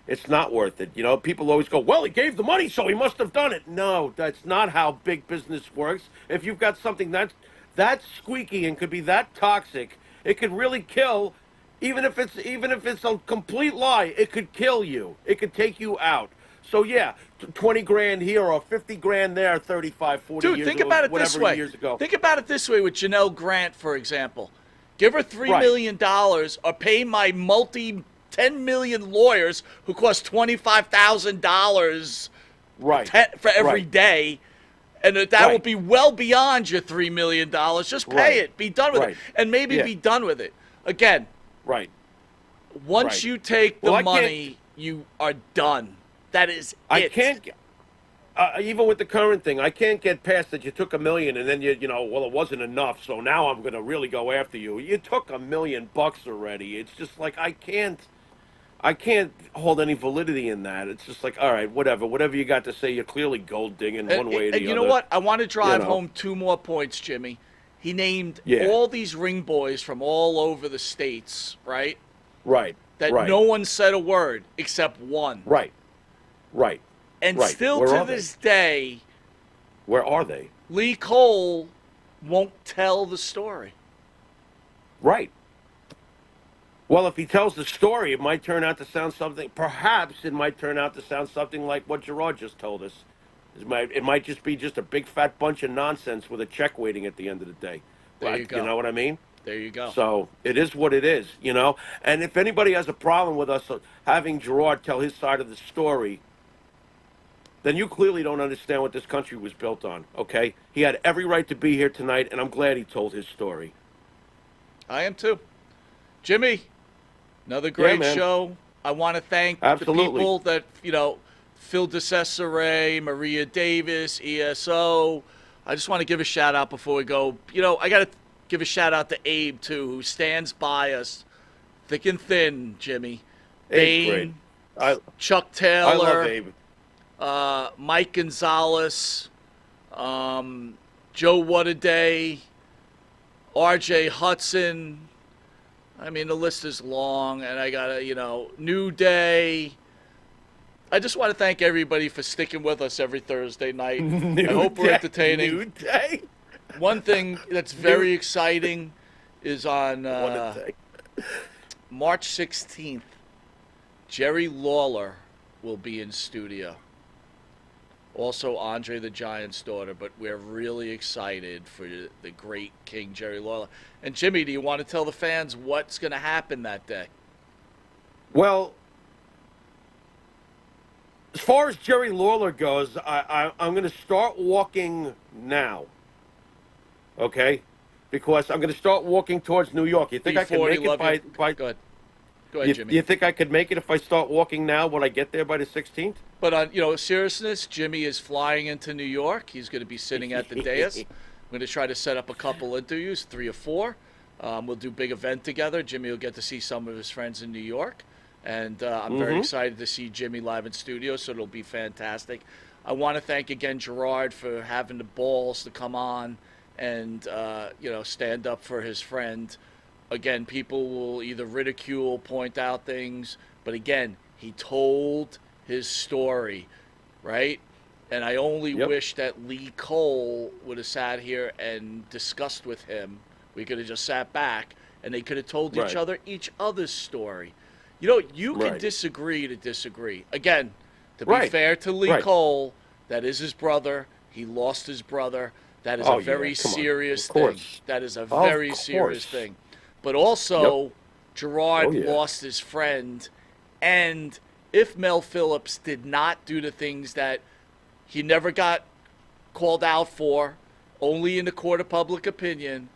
It's not worth it. People always go, well, he gave the money, so he must have done it. No, that's not how big business works. If you've got something that's squeaky and could be that toxic, it could really kill. Even if it's a complete lie, it could kill you. It could take you out. So yeah, 20 grand here or 50 grand there, 35, 40 Dude, years think about it this way. Years ago. Think about it this way with Janelle Grant, for example. Give her $3 million or pay my $10 million lawyers who cost $25,000 for every day. And that will be well beyond your $3 million. Just pay it. Be done with it. And maybe be done with it. Again, once you take the money, you are done. That is it. I can't, even with the current thing, I can't get past that you took $1 million and then it wasn't enough, so now I'm going to really go after you. You took $1 million already. It's just like, I can't hold any validity in that. It's just like, all right, whatever you got to say, you're clearly gold digging one way or the other. And you know what? I want to drive home two more points, Jimmy. He named all these ring boys from all over the states, right? That no one said a word except one. And still to this day, where are they? Lee Cole won't tell the story. Well, if he tells the story, it might turn out to sound something. Perhaps it might turn out to sound something like what Gerard just told us. It might just be a big fat bunch of nonsense with a check waiting at the end of the day. There you go. You know what I mean? There you go. So it is what it is, And if anybody has a problem with us having Gerard tell his side of the story, then you clearly don't understand what this country was built on, okay? He had every right to be here tonight, and I'm glad he told his story. I am too. Jimmy, another great man. show. I want to thank Absolutely. the people that, Phil DeCesare, Maria Davis, ESO. I just want to give a shout out before we go. I got to give a shout out to Abe, too, who stands by us thick and thin, Jimmy. Abe's great. Chuck I Taylor. love Abe. Mike Gonzalez. Joe Whataday. RJ Hudson. I mean, the list is long, and I got to, New Day. I just want to thank everybody for sticking with us every Thursday night. I hope we're entertaining. New Day? One thing that's very exciting is on March 16th, Jerry Lawler will be in studio. Also, Andre the Giant's daughter, but we're really excited for the great King Jerry Lawler. And Jimmy, do you want to tell the fans what's going to happen that day? Well, as far as Jerry Lawler goes, I'm going to start walking now. Okay? Because I'm going to start walking towards New York. You think I can make it by... Go ahead, Jimmy. You think I could make it if I start walking now? Will I get there by the 16th? But on seriousness, Jimmy is flying into New York. He's going to be sitting at the dais. I'm going to try to set up a couple interviews, 3 or 4. We'll do a big event together. Jimmy will get to see some of his friends in New York. And I'm very excited to see Jimmy live in studio, so it'll be fantastic. I want to thank again Gerard for having the balls to come on and stand up for his friend. Again, people will either ridicule, point out things, but again, he told his story, right? And I only wish that Lee Cole would have sat here and discussed with him. We could have just sat back, and they could have told each other's story. You can disagree to disagree. Again, to be fair to Lee Cole, that is his brother. He lost his brother. That is a very serious thing. That is a very serious thing. But also, Gerard lost his friend. And if Mel Phillips did not do the things that he never got called out for, only in the court of public opinion,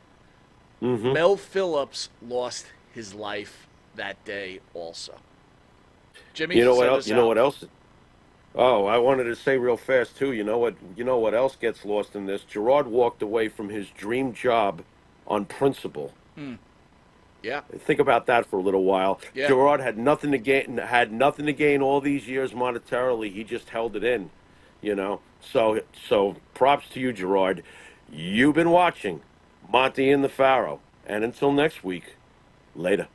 Mel Phillips lost his life that day also. Jimmy, you know what else? You know what else? Oh, I wanted to say real fast too. You know what else gets lost in this? Gerard walked away from his dream job on principle. Yeah. Think about that for a little while. Yeah. Gerard had nothing to gain all these years monetarily. He just held it in, So props to you, Gerard. You've been watching Monty and the Pharaoh. And until next week, later.